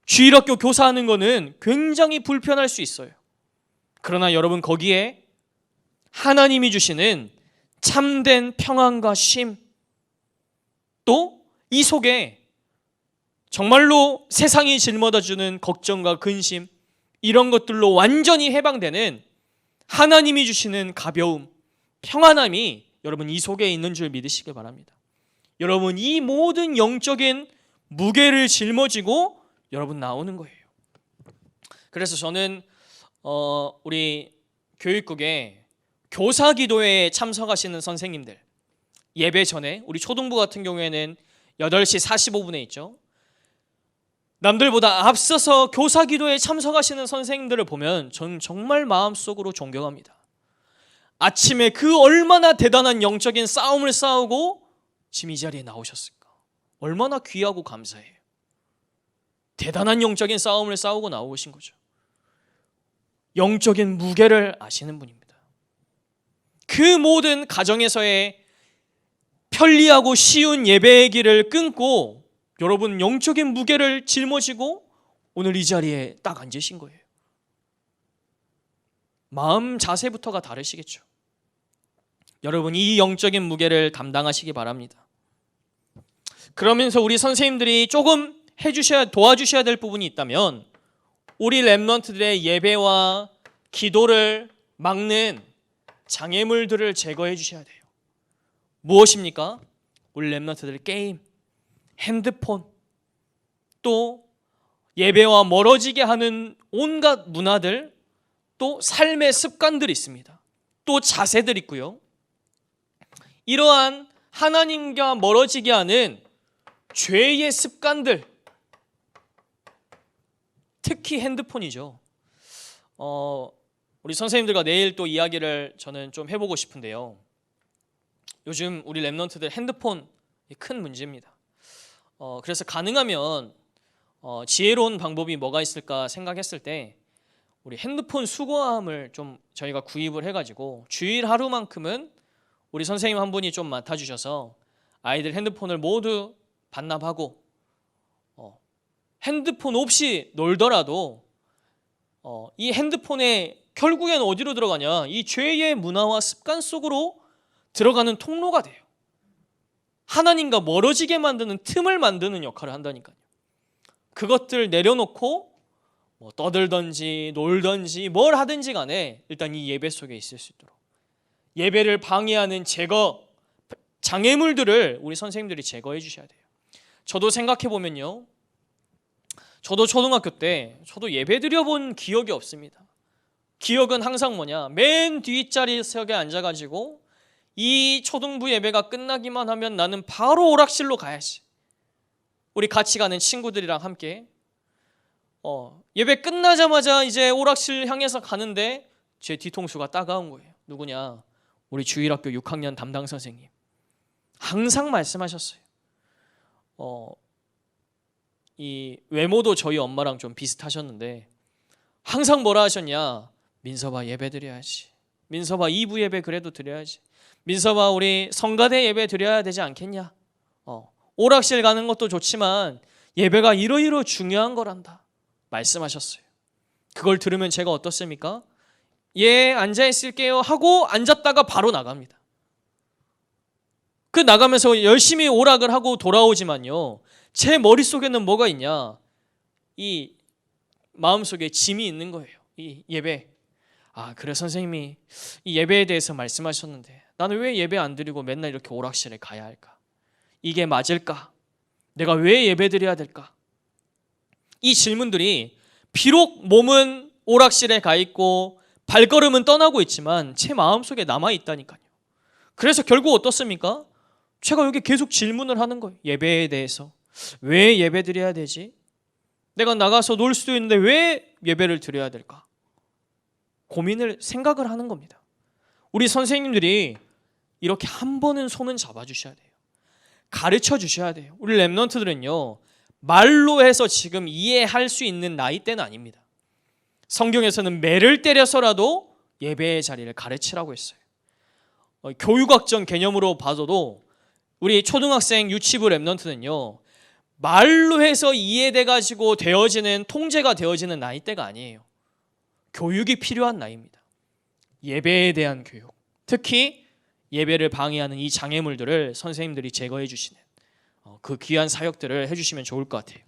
주일학교 교사하는 거는 굉장히 불편할 수 있어요. 그러나 여러분, 거기에 하나님이 주시는 참된 평안과 쉼, 또 이 속에 정말로 세상이 짊어다주는 걱정과 근심, 이런 것들로 완전히 해방되는 하나님이 주시는 가벼움, 평안함이 여러분 이 속에 있는 줄 믿으시길 바랍니다. 여러분, 이 모든 영적인 무게를 짊어지고 여러분 나오는 거예요. 그래서 저는 우리 교육국에 교사 기도회에 참석하시는 선생님들, 예배 전에 우리 초등부 같은 경우에는 8시 45분에 있죠. 남들보다 앞서서 교사 기도에 참석하시는 선생님들을 보면 저는 정말 마음속으로 존경합니다. 아침에 그 얼마나 대단한 영적인 싸움을 싸우고 지금 이 자리에 나오셨을까? 얼마나 귀하고 감사해요. 대단한 영적인 싸움을 싸우고 나오신 거죠. 영적인 무게를 아시는 분입니다. 그 모든 가정에서의 편리하고 쉬운 예배의 길을 끊고 여러분 영적인 무게를 짊어지고 오늘 이 자리에 딱 앉으신 거예요. 마음 자세부터가 다르시겠죠. 여러분, 이 영적인 무게를 감당하시기 바랍니다. 그러면서 우리 선생님들이 조금 도와주셔야 될 부분이 있다면 우리 렘넌트들의 예배와 기도를 막는 장애물들을 제거해 주셔야 돼요. 무엇입니까? 우리 렘넌트들의 게임, 핸드폰, 또 예배와 멀어지게 하는 온갖 문화들, 또 삶의 습관들이 있습니다. 또 자세들 있고요. 이러한 하나님과 멀어지게 하는 죄의 습관들, 특히 핸드폰이죠. 우리 선생님들과 내일 또 이야기를 저는 좀 해보고 싶은데요. 요즘 우리 렘넌트들 핸드폰 큰 문제입니다. 그래서 가능하면 지혜로운 방법이 뭐가 있을까 생각했을 때 우리 핸드폰 수거함을 좀 저희가 구입을 해가지고 주일 하루만큼은 우리 선생님 한 분이 좀 맡아주셔서 아이들 핸드폰을 모두 반납하고 핸드폰 없이 놀더라도 이 핸드폰에 결국에는 어디로 들어가냐? 이 죄의 문화와 습관 속으로 들어가는 통로가 돼요. 하나님과 멀어지게 만드는 틈을 만드는 역할을 한다니까요. 그것들 내려놓고 뭐 떠들든지 놀든지 뭘 하든지 간에 일단 이 예배 속에 있을 수 있도록 예배를 방해하는 장애물들을 우리 선생님들이 제거해 주셔야 돼요. 저도 생각해 보면요, 저도 초등학교 때 저도 예배 드려본 기억이 없습니다. 기억은 항상 뭐냐, 맨 뒷자리석에 앉아가지고 이 초등부 예배가 끝나기만 하면 나는 바로 오락실로 가야지. 우리 같이 가는 친구들이랑 함께 예배 끝나자마자 이제 오락실 향해서 가는데 제 뒤통수가 따가운 거예요. 누구냐? 우리 주일학교 6학년 담당 선생님. 항상 말씀하셨어요. 이 외모도 저희 엄마랑 좀 비슷하셨는데 항상 뭐라 하셨냐? 민서봐, 예배 드려야지. 민서봐, 2부 예배 그래도 드려야지. 민서봐, 우리 성가대 예배 드려야 되지 않겠냐? 오락실 가는 것도 좋지만 예배가 이러이러 중요한 거란다 말씀하셨어요. 그걸 들으면 제가 어떻습니까? 예, 앉아 있을게요 하고 앉았다가 바로 나갑니다. 그 나가면서 열심히 오락을 하고 돌아오지만요, 제 머릿속에는 뭐가 있냐? 이 마음속에 짐이 있는 거예요. 이 예배. 그래 선생님이 이 예배에 대해서 말씀하셨는데 나는 왜 예배 안 드리고 맨날 이렇게 오락실에 가야 할까? 이게 맞을까? 내가 왜 예배 드려야 될까? 이 질문들이 비록 몸은 오락실에 가 있고 발걸음은 떠나고 있지만 제 마음속에 남아 있다니까요. 그래서 결국 어떻습니까? 제가 여기 계속 질문을 하는 거예요. 예배에 대해서. 왜 예배 드려야 되지? 내가 나가서 놀 수도 있는데 왜 예배를 드려야 될까? 생각을 하는 겁니다. 우리 선생님들이 이렇게 한 번은 손은 잡아주셔야 돼요. 가르쳐 주셔야 돼요. 우리 랩런트들은요, 말로 해서 지금 이해할 수 있는 나이대는 아닙니다. 성경에서는 매를 때려서라도 예배의 자리를 가르치라고 했어요. 교육학적 개념으로 봐도 우리 초등학생 유치부 랩런트는요, 말로 해서 이해돼가지고 되어지는 통제가 되어지는 나이대가 아니에요. 교육이 필요한 나이입니다. 예배에 대한 교육, 특히 예배를 방해하는 이 장애물들을 선생님들이 제거해 주시는 그 귀한 사역들을 해주시면 좋을 것 같아요.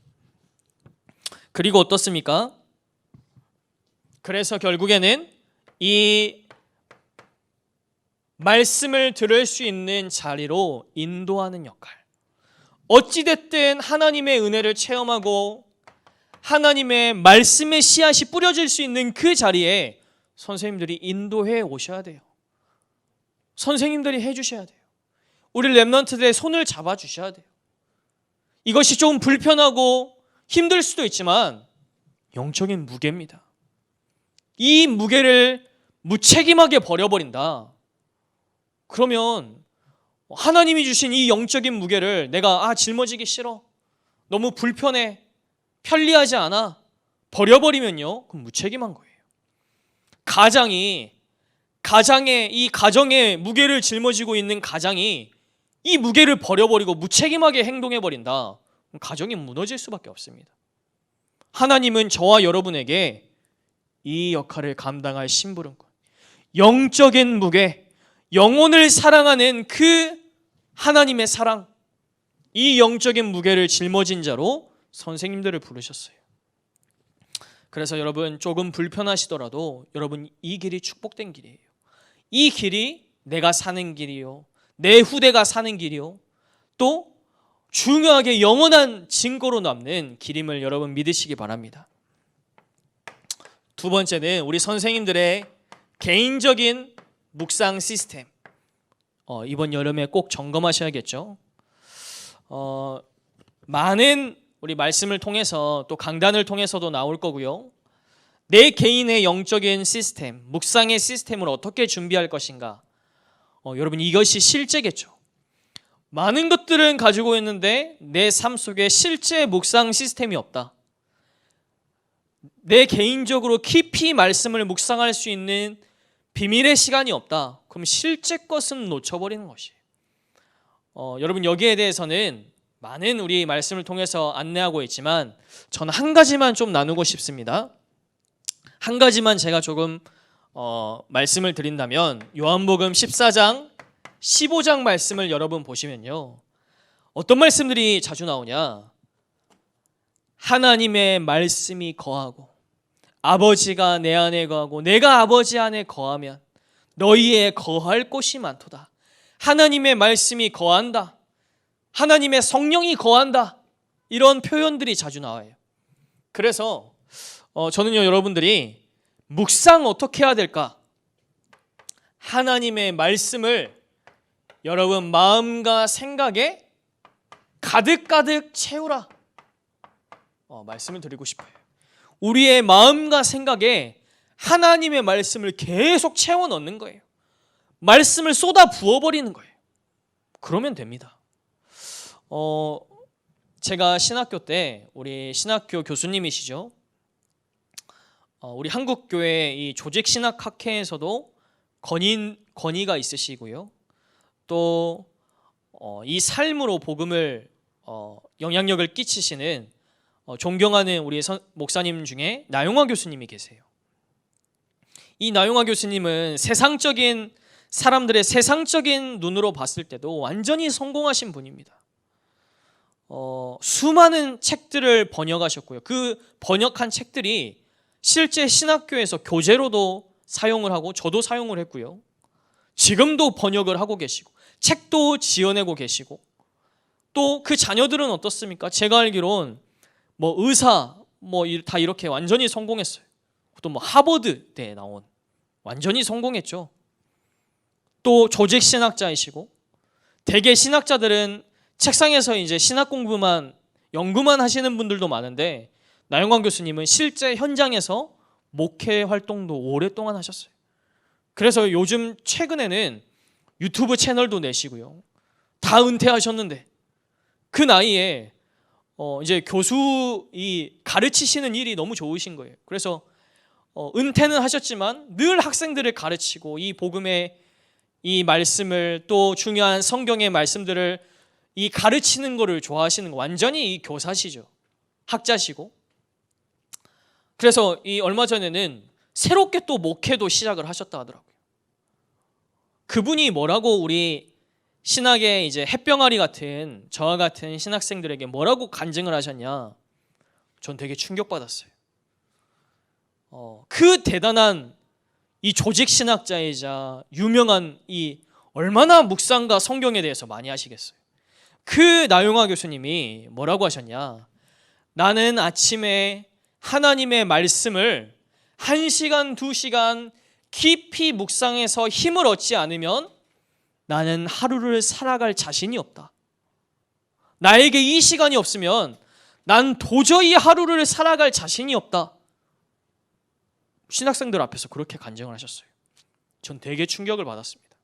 그리고 어떻습니까? 그래서 결국에는 이 말씀을 들을 수 있는 자리로 인도하는 역할, 어찌됐든 하나님의 은혜를 체험하고 하나님의 말씀의 씨앗이 뿌려질 수 있는 그 자리에 선생님들이 인도해 오셔야 돼요. 선생님들이 해주셔야 돼요. 우리 랩런트들의 손을 잡아주셔야 돼요. 이것이 좀 불편하고 힘들 수도 있지만 영적인 무게입니다. 이 무게를 무책임하게 버려버린다. 그러면 하나님이 주신 이 영적인 무게를 내가 짊어지기 싫어, 너무 불편해, 편리하지 않아 버려버리면요, 그럼 무책임한 거예요. 가정의 무게를 짊어지고 있는 가장이 이 무게를 버려버리고 무책임하게 행동해버린다. 그럼 가정이 무너질 수밖에 없습니다. 하나님은 저와 여러분에게 이 역할을 감당할 심부름꾼, 영적인 무게, 영혼을 사랑하는 그 하나님의 사랑, 이 영적인 무게를 짊어진 자로 선생님들을 부르셨어요. 그래서 여러분, 조금 불편하시더라도 여러분, 이 길이 축복된 길이에요. 이 길이 내가 사는 길이요, 내 후대가 사는 길이요, 또 중요하게 영원한 증거로 남는 길임을 여러분 믿으시기 바랍니다. 두 번째는 우리 선생님들의 개인적인 묵상 시스템. 이번 여름에 꼭 점검하셔야겠죠. 많은 우리 말씀을 통해서 또 강단을 통해서도 나올 거고요. 내 개인의 영적인 시스템, 묵상의 시스템을 어떻게 준비할 것인가. 여러분, 이것이 실제겠죠. 많은 것들은 가지고 있는데 내 삶 속에 실제 묵상 시스템이 없다. 내 개인적으로 깊이 말씀을 묵상할 수 있는 비밀의 시간이 없다. 그럼 실제 것은 놓쳐버리는 것이에요. 여러분 여기에 대해서는 많은 우리 말씀을 통해서 안내하고 있지만 저는 한 가지만 좀 나누고 싶습니다. 한 가지만 제가 조금 말씀을 드린다면 요한복음 14장 15장 말씀을 여러분 보시면요, 어떤 말씀들이 자주 나오냐? 하나님의 말씀이 거하고 아버지가 내 안에 거하고 내가 아버지 안에 거하면 너희의 거할 곳이 많도다. 하나님의 말씀이 거한다. 하나님의 성령이 거한다. 이런 표현들이 자주 나와요. 그래서 저는요, 여러분들이 묵상 어떻게 해야 될까? 하나님의 말씀을 여러분 마음과 생각에 가득가득 채우라. 말씀을 드리고 싶어요. 우리의 마음과 생각에 하나님의 말씀을 계속 채워 넣는 거예요. 말씀을 쏟아 부어버리는 거예요. 그러면 됩니다. 제가 신학교 때 우리 신학교 교수님이시죠. 우리 한국교회 이 조직신학학회에서도 권위가 있으시고요. 또 이 삶으로 복음을 영향력을 끼치시는 존경하는 우리 목사님 중에 나용화 교수님이 계세요. 이 나용화 교수님은 세상적인 사람들의 세상적인 눈으로 봤을 때도 완전히 성공하신 분입니다. 수많은 책들을 번역하셨고요. 그 번역한 책들이 실제 신학교에서 교재로도 사용을 하고 저도 사용을 했고요. 지금도 번역을 하고 계시고 책도 지어내고 계시고 또 그 자녀들은 어떻습니까? 제가 알기론 뭐 의사 다 이렇게 완전히 성공했어요. 또 뭐 하버드대에 나온 완전히 성공했죠. 또 조직 신학자이시고 대개 신학자들은 책상에서 이제 신학 공부만 연구만 하시는 분들도 많은데 나용환 교수님은 실제 현장에서 목회 활동도 오랫동안 하셨어요. 그래서 요즘 최근에는 유튜브 채널도 내시고요. 다 은퇴하셨는데 그 나이에 이제 교수이 가르치시는 일이 너무 좋으신 거예요. 그래서 은퇴는 하셨지만 늘 학생들을 가르치고 이 복음의 이 말씀을 또 중요한 성경의 말씀들을 이 가르치는 거를 좋아하시는 거, 완전히 이 교사시죠. 학자시고. 그래서 이 얼마 전에는 새롭게 또 목회도 시작을 하셨다 하더라고요. 그분이 뭐라고 우리 신학의 이제 햇병아리 같은 저와 같은 신학생들에게 뭐라고 간증을 하셨냐? 전 되게 충격받았어요. 그 대단한 이 조직 신학자이자 유명한 이 얼마나 묵상과 성경에 대해서 많이 하시겠어요. 그 나용화 교수님이 뭐라고 하셨냐? 나는 아침에 하나님의 말씀을 1시간, 2시간 깊이 묵상해서 힘을 얻지 않으면 나는 하루를 살아갈 자신이 없다. 나에게 이 시간이 없으면 난 도저히 하루를 살아갈 자신이 없다. 신학생들 앞에서 그렇게 간증을 하셨어요. 전 되게 충격을 받았습니다.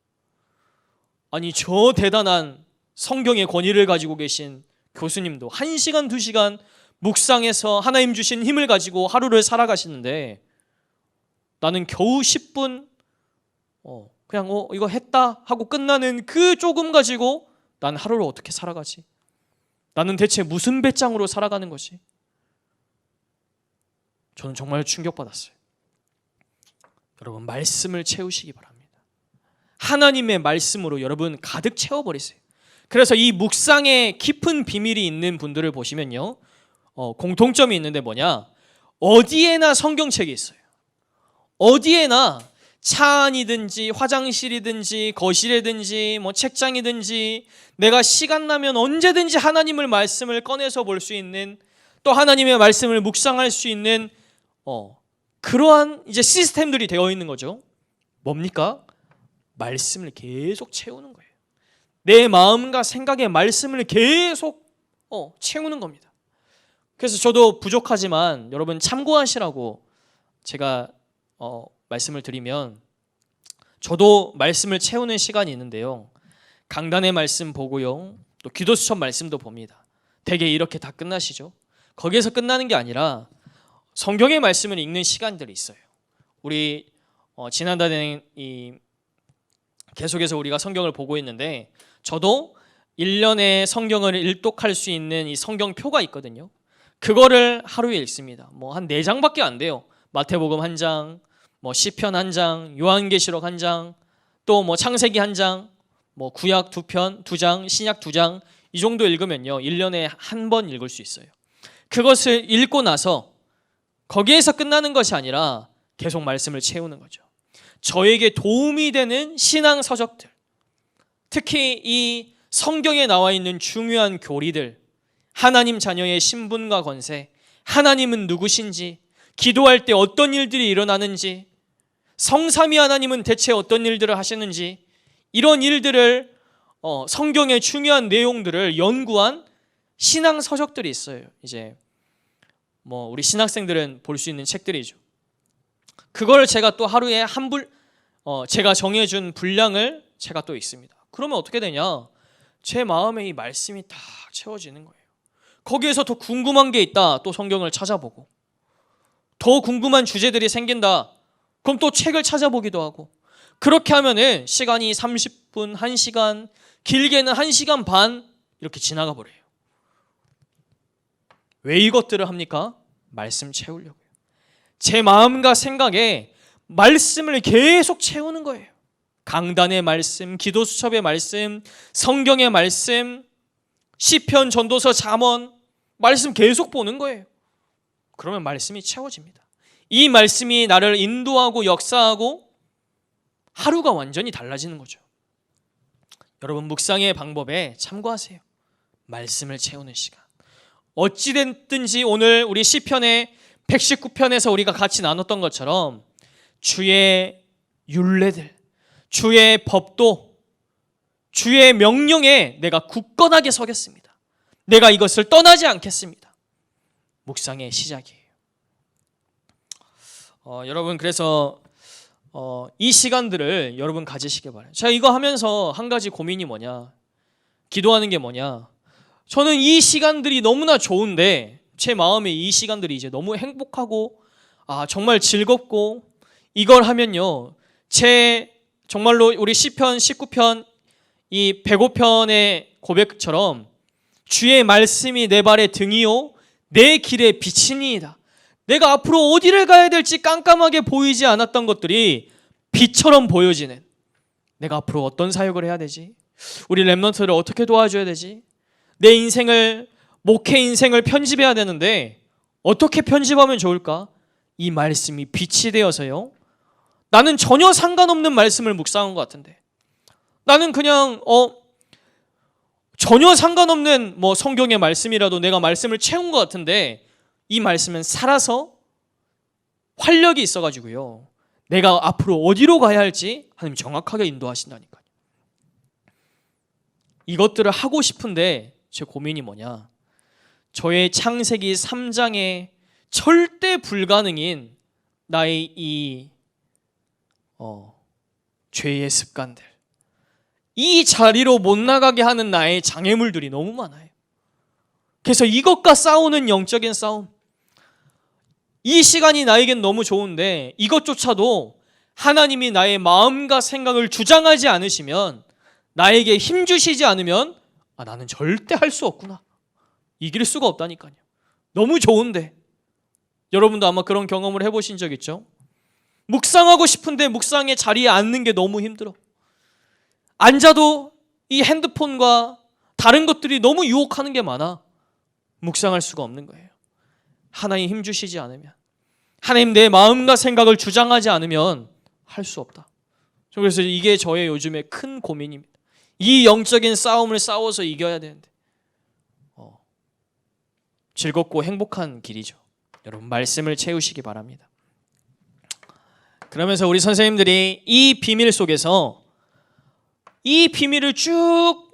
아니 저 대단한 성경의 권위를 가지고 계신 교수님도 1시간, 2시간 묵상해서 하나님 주신 힘을 가지고 하루를 살아가시는데 나는 겨우 10분 그냥 이거 했다 하고 끝나는 그 조금 가지고 난 하루를 어떻게 살아가지? 나는 대체 무슨 배짱으로 살아가는 거지? 저는 정말 충격받았어요. 여러분 말씀을 채우시기 바랍니다. 하나님의 말씀으로 여러분 가득 채워버리세요. 그래서 이 묵상에 깊은 비밀이 있는 분들을 보시면요, 공통점이 있는데 뭐냐? 어디에나 성경책이 있어요. 어디에나 차 안이든지 화장실이든지 거실이든지 뭐 책장이든지 내가 시간 나면 언제든지 하나님의 말씀을 꺼내서 볼 수 있는, 또 하나님의 말씀을 묵상할 수 있는 그러한 이제 시스템들이 되어 있는 거죠. 뭡니까? 말씀을 계속 채우는 거예요. 내 마음과 생각의 말씀을 계속 채우는 겁니다. 그래서 저도 부족하지만 여러분 참고하시라고 제가 말씀을 드리면, 저도 말씀을 채우는 시간이 있는데요, 강단의 말씀 보고요, 또 기도수첩 말씀도 봅니다. 대개 이렇게 다 끝나시죠. 거기에서 끝나는 게 아니라 성경의 말씀을 읽는 시간들이 있어요. 우리 지난달에 계속해서 우리가 성경을 보고 있는데 저도 1년에 성경을 일독할 수 있는 이 성경표가 있거든요. 그거를 하루에 읽습니다. 뭐 한 4장밖에 안 돼요. 마태복음 1장, 뭐 시편 1장, 요한계시록 1장, 또 뭐 창세기 1장, 뭐 구약 2장, 신약 2장 이 정도 읽으면요 1년에 한 번 읽을 수 있어요. 그것을 읽고 나서 거기에서 끝나는 것이 아니라 계속 말씀을 채우는 거죠. 저에게 도움이 되는 신앙 서적들, 특히 이 성경에 나와 있는 중요한 교리들, 하나님 자녀의 신분과 권세, 하나님은 누구신지, 기도할 때 어떤 일들이 일어나는지, 성삼위 하나님은 대체 어떤 일들을 하시는지, 이런 일들을 성경의 중요한 내용들을 연구한 신앙 서적들이 있어요. 이제 뭐 우리 신학생들은 볼 수 있는 책들이죠. 그걸 제가 또 하루에 제가 정해준 분량을 제가 또 읽습니다. 그러면 어떻게 되냐? 제 마음에 이 말씀이 다 채워지는 거예요. 거기에서 더 궁금한 게 있다. 또 성경을 찾아보고, 더 궁금한 주제들이 생긴다. 그럼 또 책을 찾아보기도 하고, 그렇게 하면은 시간이 30분, 1시간, 길게는 1시간 반 이렇게 지나가 버려요. 왜 이것들을 합니까? 말씀 채우려고요. 제 마음과 생각에 말씀을 계속 채우는 거예요. 강단의 말씀, 기도수첩의 말씀, 성경의 말씀, 시편, 전도서, 잠언 말씀 계속 보는 거예요. 그러면 말씀이 채워집니다. 이 말씀이 나를 인도하고 역사하고 하루가 완전히 달라지는 거죠. 여러분 묵상의 방법에 참고하세요. 말씀을 채우는 시간. 어찌됐든지 오늘 우리 시편의 119편에서 우리가 같이 나눴던 것처럼 주의 율례들, 주의 법도, 주의 명령에 내가 굳건하게 서겠습니다. 내가 이것을 떠나지 않겠습니다. 묵상의 시작이에요. 여러분 그래서 이 시간들을 여러분 가지시길 바라요. 제가 이거 하면서 한 가지 고민이 뭐냐, 기도하는 게 뭐냐, 저는 이 시간들이 너무나 좋은데 제 마음에 이 시간들이 이제 너무 행복하고 정말 즐겁고, 이걸 하면요 정말로 우리 시편 19편 이 105편의 고백처럼 주의 말씀이 내 발의 등이요 내 길의 빛이니이다. 내가 앞으로 어디를 가야 될지 깜깜하게 보이지 않았던 것들이 빛처럼 보여지는, 내가 앞으로 어떤 사역을 해야 되지? 우리 렘넌트를 어떻게 도와줘야 되지? 내 인생을, 목회 인생을 편집해야 되는데 어떻게 편집하면 좋을까? 이 말씀이 빛이 되어서요, 나는 전혀 상관없는 말씀을 묵상한 것 같은데, 나는 그냥 전혀 상관없는 성경의 말씀이라도 내가 말씀을 채운 것 같은데, 이 말씀은 살아서 활력이 있어가지고요, 내가 앞으로 어디로 가야 할지 하나님 정확하게 인도하신다니까요. 이것들을 하고 싶은데 제 고민이 뭐냐, 저의 창세기 3장에 절대 불가능인 나의 이 죄의 습관들, 이 자리로 못 나가게 하는 나의 장애물들이 너무 많아요. 그래서 이것과 싸우는 영적인 싸움, 이 시간이 나에겐 너무 좋은데 이것조차도 하나님이 나의 마음과 생각을 주장하지 않으시면, 나에게 힘 주시지 않으면 나는 절대 할 수 없구나, 이길 수가 없다니까요. 너무 좋은데. 여러분도 아마 그런 경험을 해보신 적 있죠? 묵상하고 싶은데 묵상의 자리에 앉는 게 너무 힘들어. 앉아도 이 핸드폰과 다른 것들이 너무 유혹하는 게 많아. 묵상할 수가 없는 거예요. 하나님 힘 주시지 않으면, 하나님 내 마음과 생각을 주장하지 않으면 할 수 없다. 그래서 이게 저의 요즘의 큰 고민입니다. 이 영적인 싸움을 싸워서 이겨야 되는데 즐겁고 행복한 길이죠. 여러분 말씀을 채우시기 바랍니다. 그러면서 우리 선생님들이 이 비밀 속에서 이 비밀을 쭉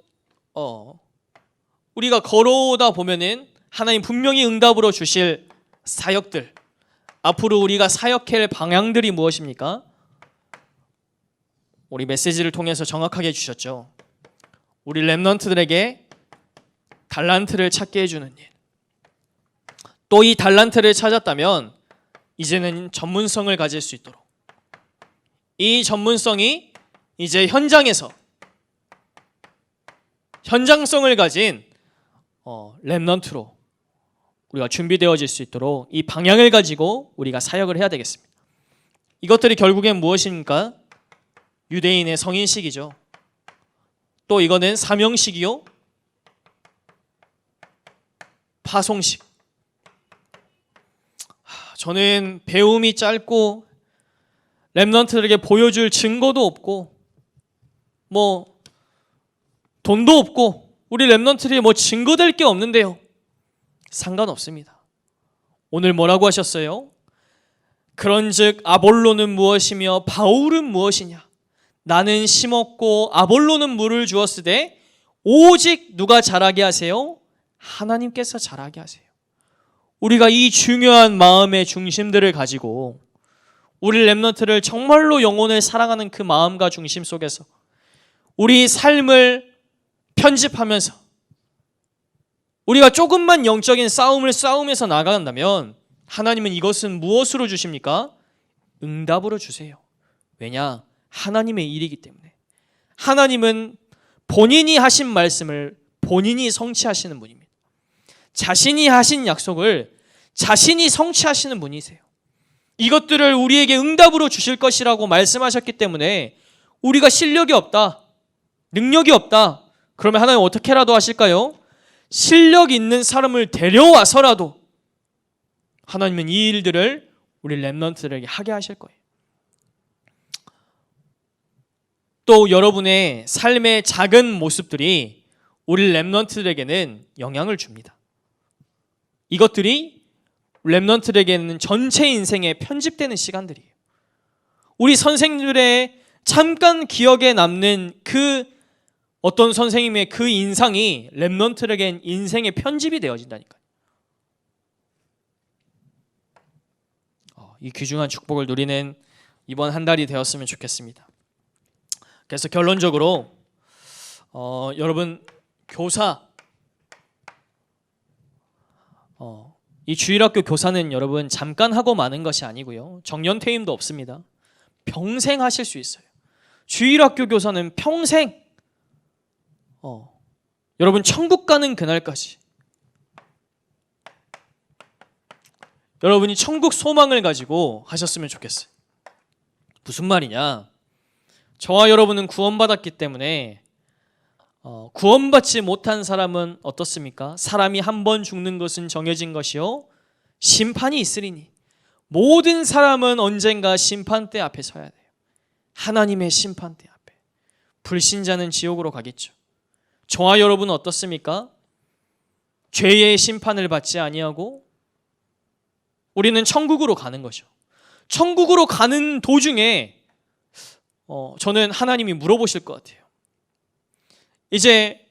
우리가 걸어오다 보면은 하나님 분명히 응답으로 주실 사역들, 앞으로 우리가 사역할 방향들이 무엇입니까? 우리 메시지를 통해서 정확하게 주셨죠. 우리 렘넌트들에게 달란트를 찾게 해주는 일, 또 이 달란트를 찾았다면 이제는 전문성을 가질 수 있도록, 이 전문성이 이제 현장에서 현장성을 가진 렘넌트로 우리가 준비되어질 수 있도록 이 방향을 가지고 우리가 사역을 해야 되겠습니다. 이것들이 결국엔 무엇입니까? 유대인의 성인식이죠. 또 이거는 사명식이요, 파송식. 저는 배움이 짧고 렘넌트들에게 보여줄 증거도 없고 뭐 돈도 없고 우리 렘넌트들이 뭐 증거될 게 없는데요. 상관없습니다. 오늘 뭐라고 하셨어요? 그런즉 아볼로는 무엇이며 바울은 무엇이냐? 나는 심었고 아볼로는 물을 주었으되 오직 누가 자라게 하세요? 하나님께서 자라게 하세요. 우리가 이 중요한 마음의 중심들을 가지고 우리 렘넌트를 정말로 영혼을 사랑하는 그 마음과 중심 속에서 우리 삶을 편집하면서 우리가 조금만 영적인 싸움을 싸우면서 나간다면 하나님은 이것은 무엇으로 주십니까? 응답으로 주세요. 왜냐? 하나님의 일이기 때문에. 하나님은 본인이 하신 말씀을 본인이 성취하시는 분입니다. 자신이 하신 약속을 자신이 성취하시는 분이세요. 이것들을 우리에게 응답으로 주실 것이라고 말씀하셨기 때문에 우리가 실력이 없다, 능력이 없다, 그러면 하나님 어떻게라도 하실까요? 실력 있는 사람을 데려와서라도 하나님은 이 일들을 우리 렘넌트들에게 하게 하실 거예요. 또 여러분의 삶의 작은 모습들이 우리 렘넌트들에게는 영향을 줍니다. 이것들이 렘넌트들에게는 전체 인생에 편집되는 시간들이에요. 우리 선생님들의 잠깐 기억에 남는 그 어떤 선생님의 그 인상이 렘넌트들에겐 인생의 편집이 되어진다니까요. 이 귀중한 축복을 누리는 이번 한 달이 되었으면 좋겠습니다. 그래서 결론적으로 여러분 교사, 이 주일학교 교사는 여러분 잠깐 하고 마는 것이 아니고요, 정년퇴임도 없습니다. 평생 하실 수 있어요. 주일학교 교사는 평생 여러분 천국 가는 그날까지 여러분이 천국 소망을 가지고 하셨으면 좋겠어요. 무슨 말이냐? 저와 여러분은 구원받았기 때문에 구원받지 못한 사람은 어떻습니까? 사람이 한 번 죽는 것은 정해진 것이요 심판이 있으리니 모든 사람은 언젠가 심판대 앞에 서야 돼요. 하나님의 심판대 앞에. 불신자는 지옥으로 가겠죠. 저와 여러분은 어떻습니까? 죄의 심판을 받지 아니하고 우리는 천국으로 가는 거죠. 천국으로 가는 도중에 저는 하나님이 물어보실 것 같아요. 이제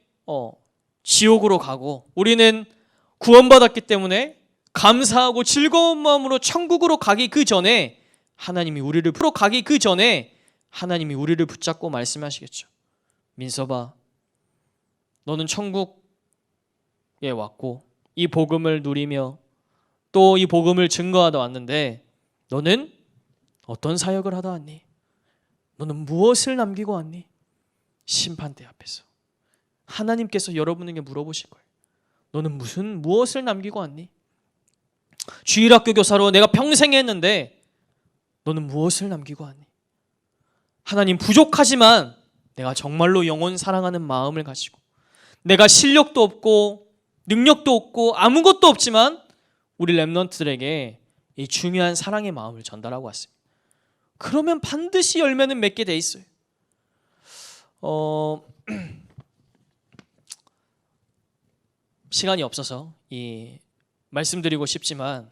지옥으로 가고 우리는 구원받았기 때문에 감사하고 즐거운 마음으로 천국으로 가기 그 전에 하나님이 우리를 붙잡고 말씀하시겠죠. 민서봐, 너는 천국에 왔고 이 복음을 누리며 또 이 복음을 증거하다 왔는데 너는 어떤 사역을 하다 왔니? 너는 무엇을 남기고 왔니? 심판대 앞에서 하나님께서 여러분에게 물어보실 거예요. 너는 무엇을 남기고 왔니? 주일학교 교사로 내가 평생 했는데 너는 무엇을 남기고 왔니? 하나님, 부족하지만 내가 정말로 영혼 사랑하는 마음을 가지고 내가 실력도 없고 능력도 없고 아무것도 없지만 우리 렘넌트들에게 이 중요한 사랑의 마음을 전달하고 왔습니다. 그러면 반드시 열매는 맺게 돼 있어요. 시간이 없어서 말씀드리고 싶지만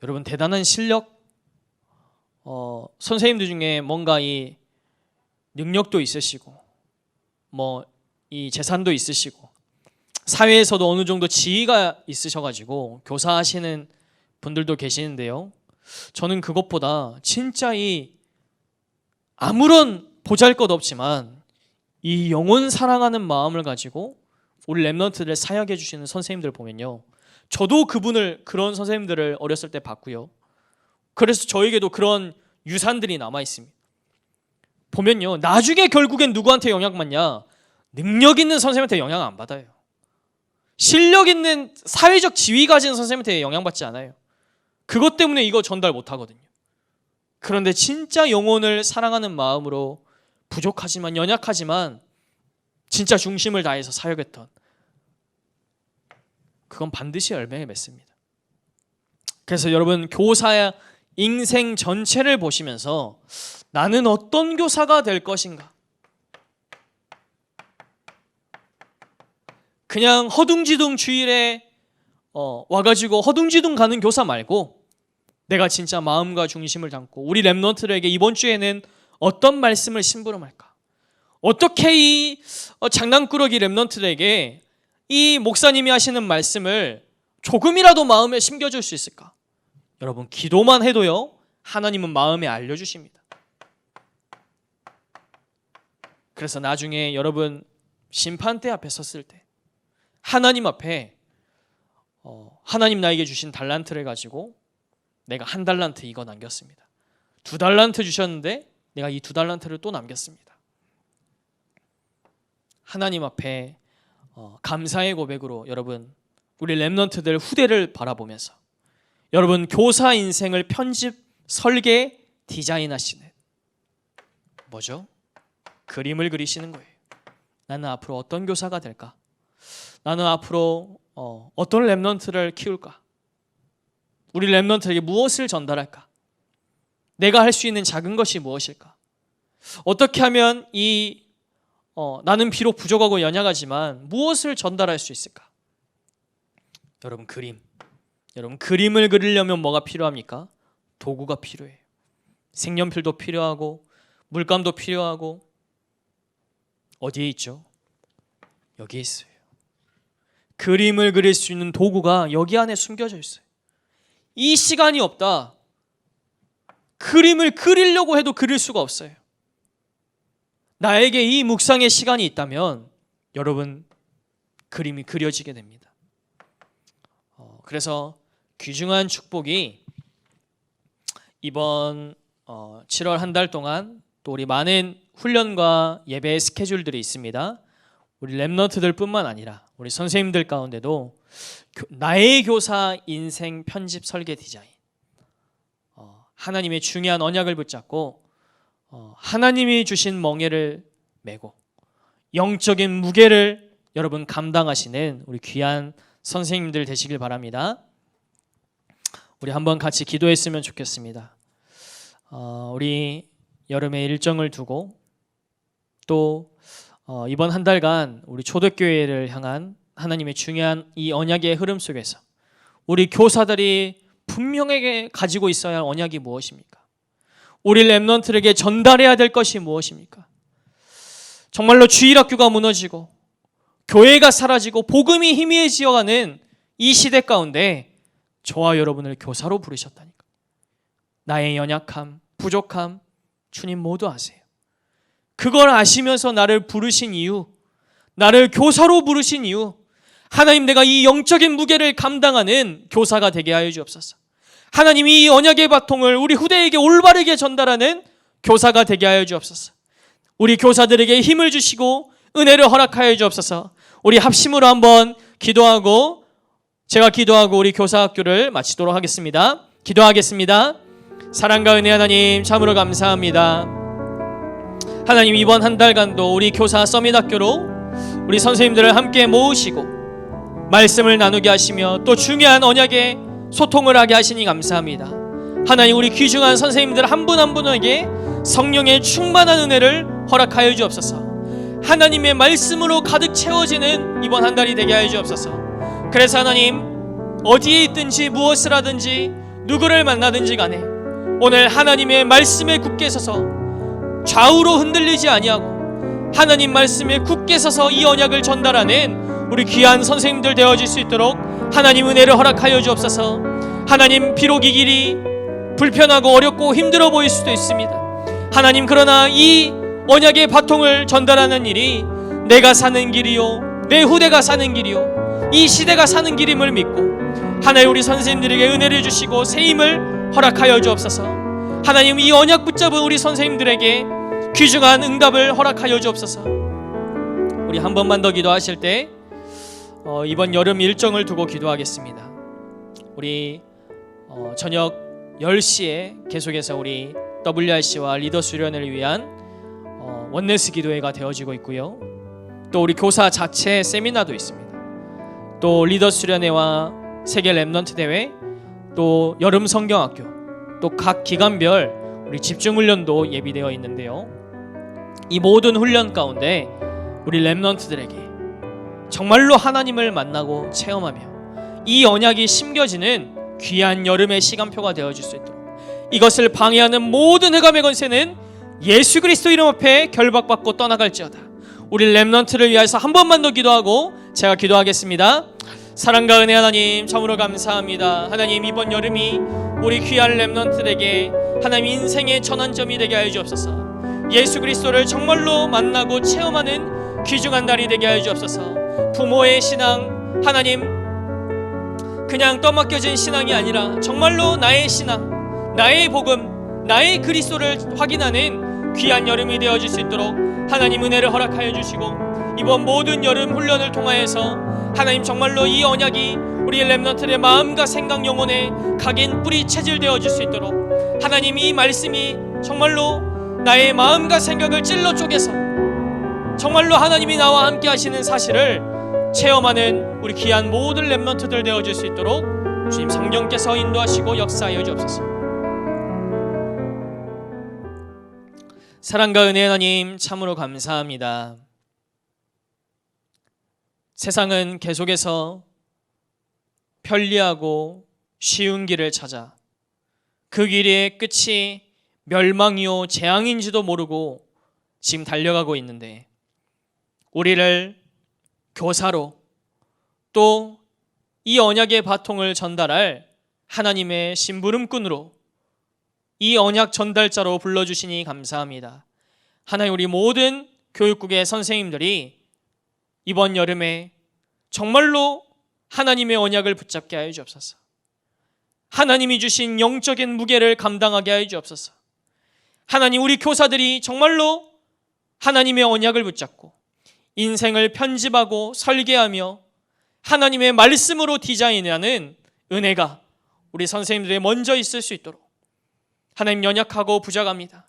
여러분 대단한 실력, 선생님들 중에 뭔가 이 능력도 있으시고 이 재산도 있으시고 사회에서도 어느 정도 지위가 있으셔가지고 교사하시는 분들도 계시는데요, 저는 그것보다 진짜 이 아무런 보잘것 없지만 이 영혼 사랑하는 마음을 가지고 우리 렘넌트들을 사역해 주시는 선생님들 보면요, 저도 그런 선생님들을 어렸을 때 봤고요, 그래서 저에게도 그런 유산들이 남아 있습니다. 보면요, 나중에 결국엔 누구한테 영향받냐? 능력 있는 선생님한테 영향 안 받아요. 실력 있는 사회적 지위 가진 선생님한테 영향받지 않아요. 그것 때문에 이거 전달 못 하거든요. 그런데 진짜 영혼을 사랑하는 마음으로 부족하지만 연약하지만 진짜 중심을 다해서 사역했던, 그건 반드시 열매를 맺습니다. 그래서 여러분, 교사 인생 전체를 보시면서 나는 어떤 교사가 될 것인가? 그냥 허둥지둥 주일에 와가지고 허둥지둥 가는 교사 말고 내가 진짜 마음과 중심을 담고 우리 렘넌트들에게 이번 주에는 어떤 말씀을 심부름할까? 어떻게 이 장난꾸러기 렘넌트들에게 이 목사님이 하시는 말씀을 조금이라도 마음에 심겨줄 수 있을까? 여러분, 기도만 해도요, 하나님은 마음에 알려주십니다. 그래서 나중에 여러분 심판대 앞에 섰을 때 하나님 앞에 하나님 나에게 주신 달란트를 가지고 내가 1달란트 이거 남겼습니다. 2달란트 주셨는데 내가 이 2달란트를 또 남겼습니다. 하나님 앞에 감사의 고백으로 여러분, 우리 렘넌트들 후대를 바라보면서 여러분, 교사 인생을 편집, 설계, 디자인하시는 뭐죠? 그림을 그리시는 거예요. 나는 앞으로 어떤 교사가 될까? 나는 앞으로 어떤 렘넌트를 키울까? 우리 렘넌트에게 무엇을 전달할까? 내가 할 수 있는 작은 것이 무엇일까? 어떻게 하면 나는 비록 부족하고 연약하지만 무엇을 전달할 수 있을까? 여러분, 여러분, 그림을 그리려면 뭐가 필요합니까? 도구가 필요해요. 색연필도 필요하고 물감도 필요하고. 어디에 있죠? 여기에 있어요. 그림을 그릴 수 있는 도구가 여기 안에 숨겨져 있어요. 이 시간이 없다, 그림을 그리려고 해도 그릴 수가 없어요. 나에게 이 묵상의 시간이 있다면 여러분, 그림이 그려지게 됩니다. 그래서 귀중한 축복이 이번 7월 한 달 동안 또 우리 많은 훈련과 예배의 스케줄들이 있습니다. 우리 렘넌트들 뿐만 아니라 우리 선생님들 가운데도 나의 교사 인생 편집 설계 디자인, 하나님의 중요한 언약을 붙잡고 하나님이 주신 멍에를 메고 영적인 무게를 여러분 감당하시는 우리 귀한 선생님들 되시길 바랍니다. 우리 한번 같이 기도했으면 좋겠습니다. 우리 여름의 일정을 두고 또 이번 한 달간 우리 초대교회를 향한 하나님의 중요한 이 언약의 흐름 속에서 우리 교사들이 분명하게 가지고 있어야 할 언약이 무엇입니까? 우리 렘넌트에게 전달해야 될 것이 무엇입니까? 정말로 주일학교가 무너지고 교회가 사라지고 복음이 희미해지어가는 이 시대 가운데 저와 여러분을 교사로 부르셨다니까. 나의 연약함, 부족함 주님 모두 아세요. 그걸 아시면서 나를 부르신 이유, 나를 교사로 부르신 이유, 하나님, 내가 이 영적인 무게를 감당하는 교사가 되게 하여 주옵소서. 하나님이 이 언약의 바통을 우리 후대에게 올바르게 전달하는 교사가 되게 하여 주옵소서. 우리 교사들에게 힘을 주시고 은혜를 허락하여 주옵소서. 우리 합심으로 한번 기도하고, 제가 기도하고 우리 교사학교를 마치도록 하겠습니다. 기도하겠습니다. 사랑과 은혜 하나님, 참으로 감사합니다. 하나님, 이번 한 달간도 우리 교사 서밋학교로 우리 선생님들을 함께 모으시고 말씀을 나누게 하시며 또 중요한 언약의 소통을 하게 하시니 감사합니다. 하나님, 우리 귀중한 선생님들 한 분 한 분에게 성령의 충만한 은혜를 허락하여 주옵소서. 하나님의 말씀으로 가득 채워지는 이번 한 달이 되게 하여 주옵소서. 그래서 하나님, 어디에 있든지 무엇을 하든지 누구를 만나든지 간에 오늘 하나님의 말씀에 굳게 서서 좌우로 흔들리지 아니하고 하나님 말씀에 굳게 서서 이 언약을 전달하는 우리 귀한 선생님들 되어질 수 있도록 하나님 은혜를 허락하여 주옵소서. 하나님, 비록 이 길이 불편하고 어렵고 힘들어 보일 수도 있습니다. 하나님, 그러나 이 언약의 바통을 전달하는 일이 내가 사는 길이요, 내 후대가 사는 길이요, 이 시대가 사는 길임을 믿고 하나님, 우리 선생님들에게 은혜를 주시고 새 힘을 허락하여 주옵소서. 하나님, 이 언약 붙잡은 우리 선생님들에게 귀중한 응답을 허락하여 주옵소서. 우리 한 번만 더 기도하실 때 이번 여름 일정을 두고 기도하겠습니다. 우리 저녁 10시에 계속해서 우리 WRC와 리더 수련회를 위한 원네스 기도회가 되어지고 있고요. 또 우리 교사 자체 세미나도 있습니다. 또 리더 수련회와 세계 랩넌트 대회, 또 여름 성경학교, 또 각 기간별 우리 집중 훈련도 예비되어 있는데요. 이 모든 훈련 가운데 우리 랩넌트들에게 정말로 하나님을 만나고 체험하며 이 언약이 심겨지는 귀한 여름의 시간표가 되어질 수 있도록, 이것을 방해하는 모든 흑암의 권세는 예수 그리스도 이름 앞에 결박받고 떠나갈지어다. 우리 랩넌트를 위해서 한 번만 더 기도하고 제가 기도하겠습니다. 사랑과 은혜 하나님, 참으로 감사합니다. 하나님, 이번 여름이 우리 귀한 랩넌트에게 하나님 인생의 전환점이 되게 하여 주옵소서. 예수 그리스도를 정말로 만나고 체험하는 귀중한 날이 되게 하여 주옵소서. 부모의 신앙, 하나님 그냥 떠맡겨진 신앙이 아니라 정말로 나의 신앙, 나의 복음, 나의 그리스도를 확인하는 귀한 여름이 되어질 수 있도록 하나님 은혜를 허락하여 주시고, 이번 모든 여름 훈련을 통하여서 하나님 정말로 이 언약이 우리 랩넌트의 마음과 생각 영혼에 각인 뿌리 체질되어질 수 있도록 하나님 이 말씀이 정말로 나의 마음과 생각을 찔러 쪼개서 정말로 하나님이 나와 함께 하시는 사실을 체험하는 우리 귀한 모든 랩넌트들 되어질 수 있도록 주님 성령께서 인도하시고 역사하여 주옵소서. 사랑과 은혜 하나님, 참으로 감사합니다. 세상은 계속해서 편리하고 쉬운 길을 찾아 그 길의 끝이 멸망이요 재앙인지도 모르고 지금 달려가고 있는데, 우리를 교사로 또 이 언약의 바통을 전달할 하나님의 심부름꾼으로, 이 언약 전달자로 불러주시니 감사합니다. 하나님, 우리 모든 교육국의 선생님들이 이번 여름에 정말로 하나님의 언약을 붙잡게 하여 주옵소서. 하나님이 주신 영적인 무게를 감당하게 하여 주옵소서. 하나님, 우리 교사들이 정말로 하나님의 언약을 붙잡고 인생을 편집하고 설계하며 하나님의 말씀으로 디자인하는 은혜가 우리 선생님들에 먼저 있을 수 있도록, 하나님 연약하고 부족합니다.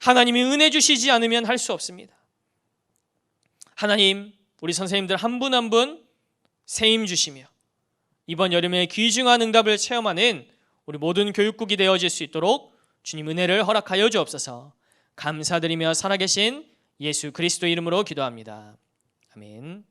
하나님이 은혜 주시지 않으면 할 수 없습니다. 하나님, 우리 선생님들 한 분 한 분 세임 주시며 이번 여름에 귀중한 응답을 체험하는 우리 모든 교육국이 되어질 수 있도록 주님 은혜를 허락하여 주옵소서. 감사드리며 살아계신 예수 그리스도 이름으로 기도합니다. 아멘.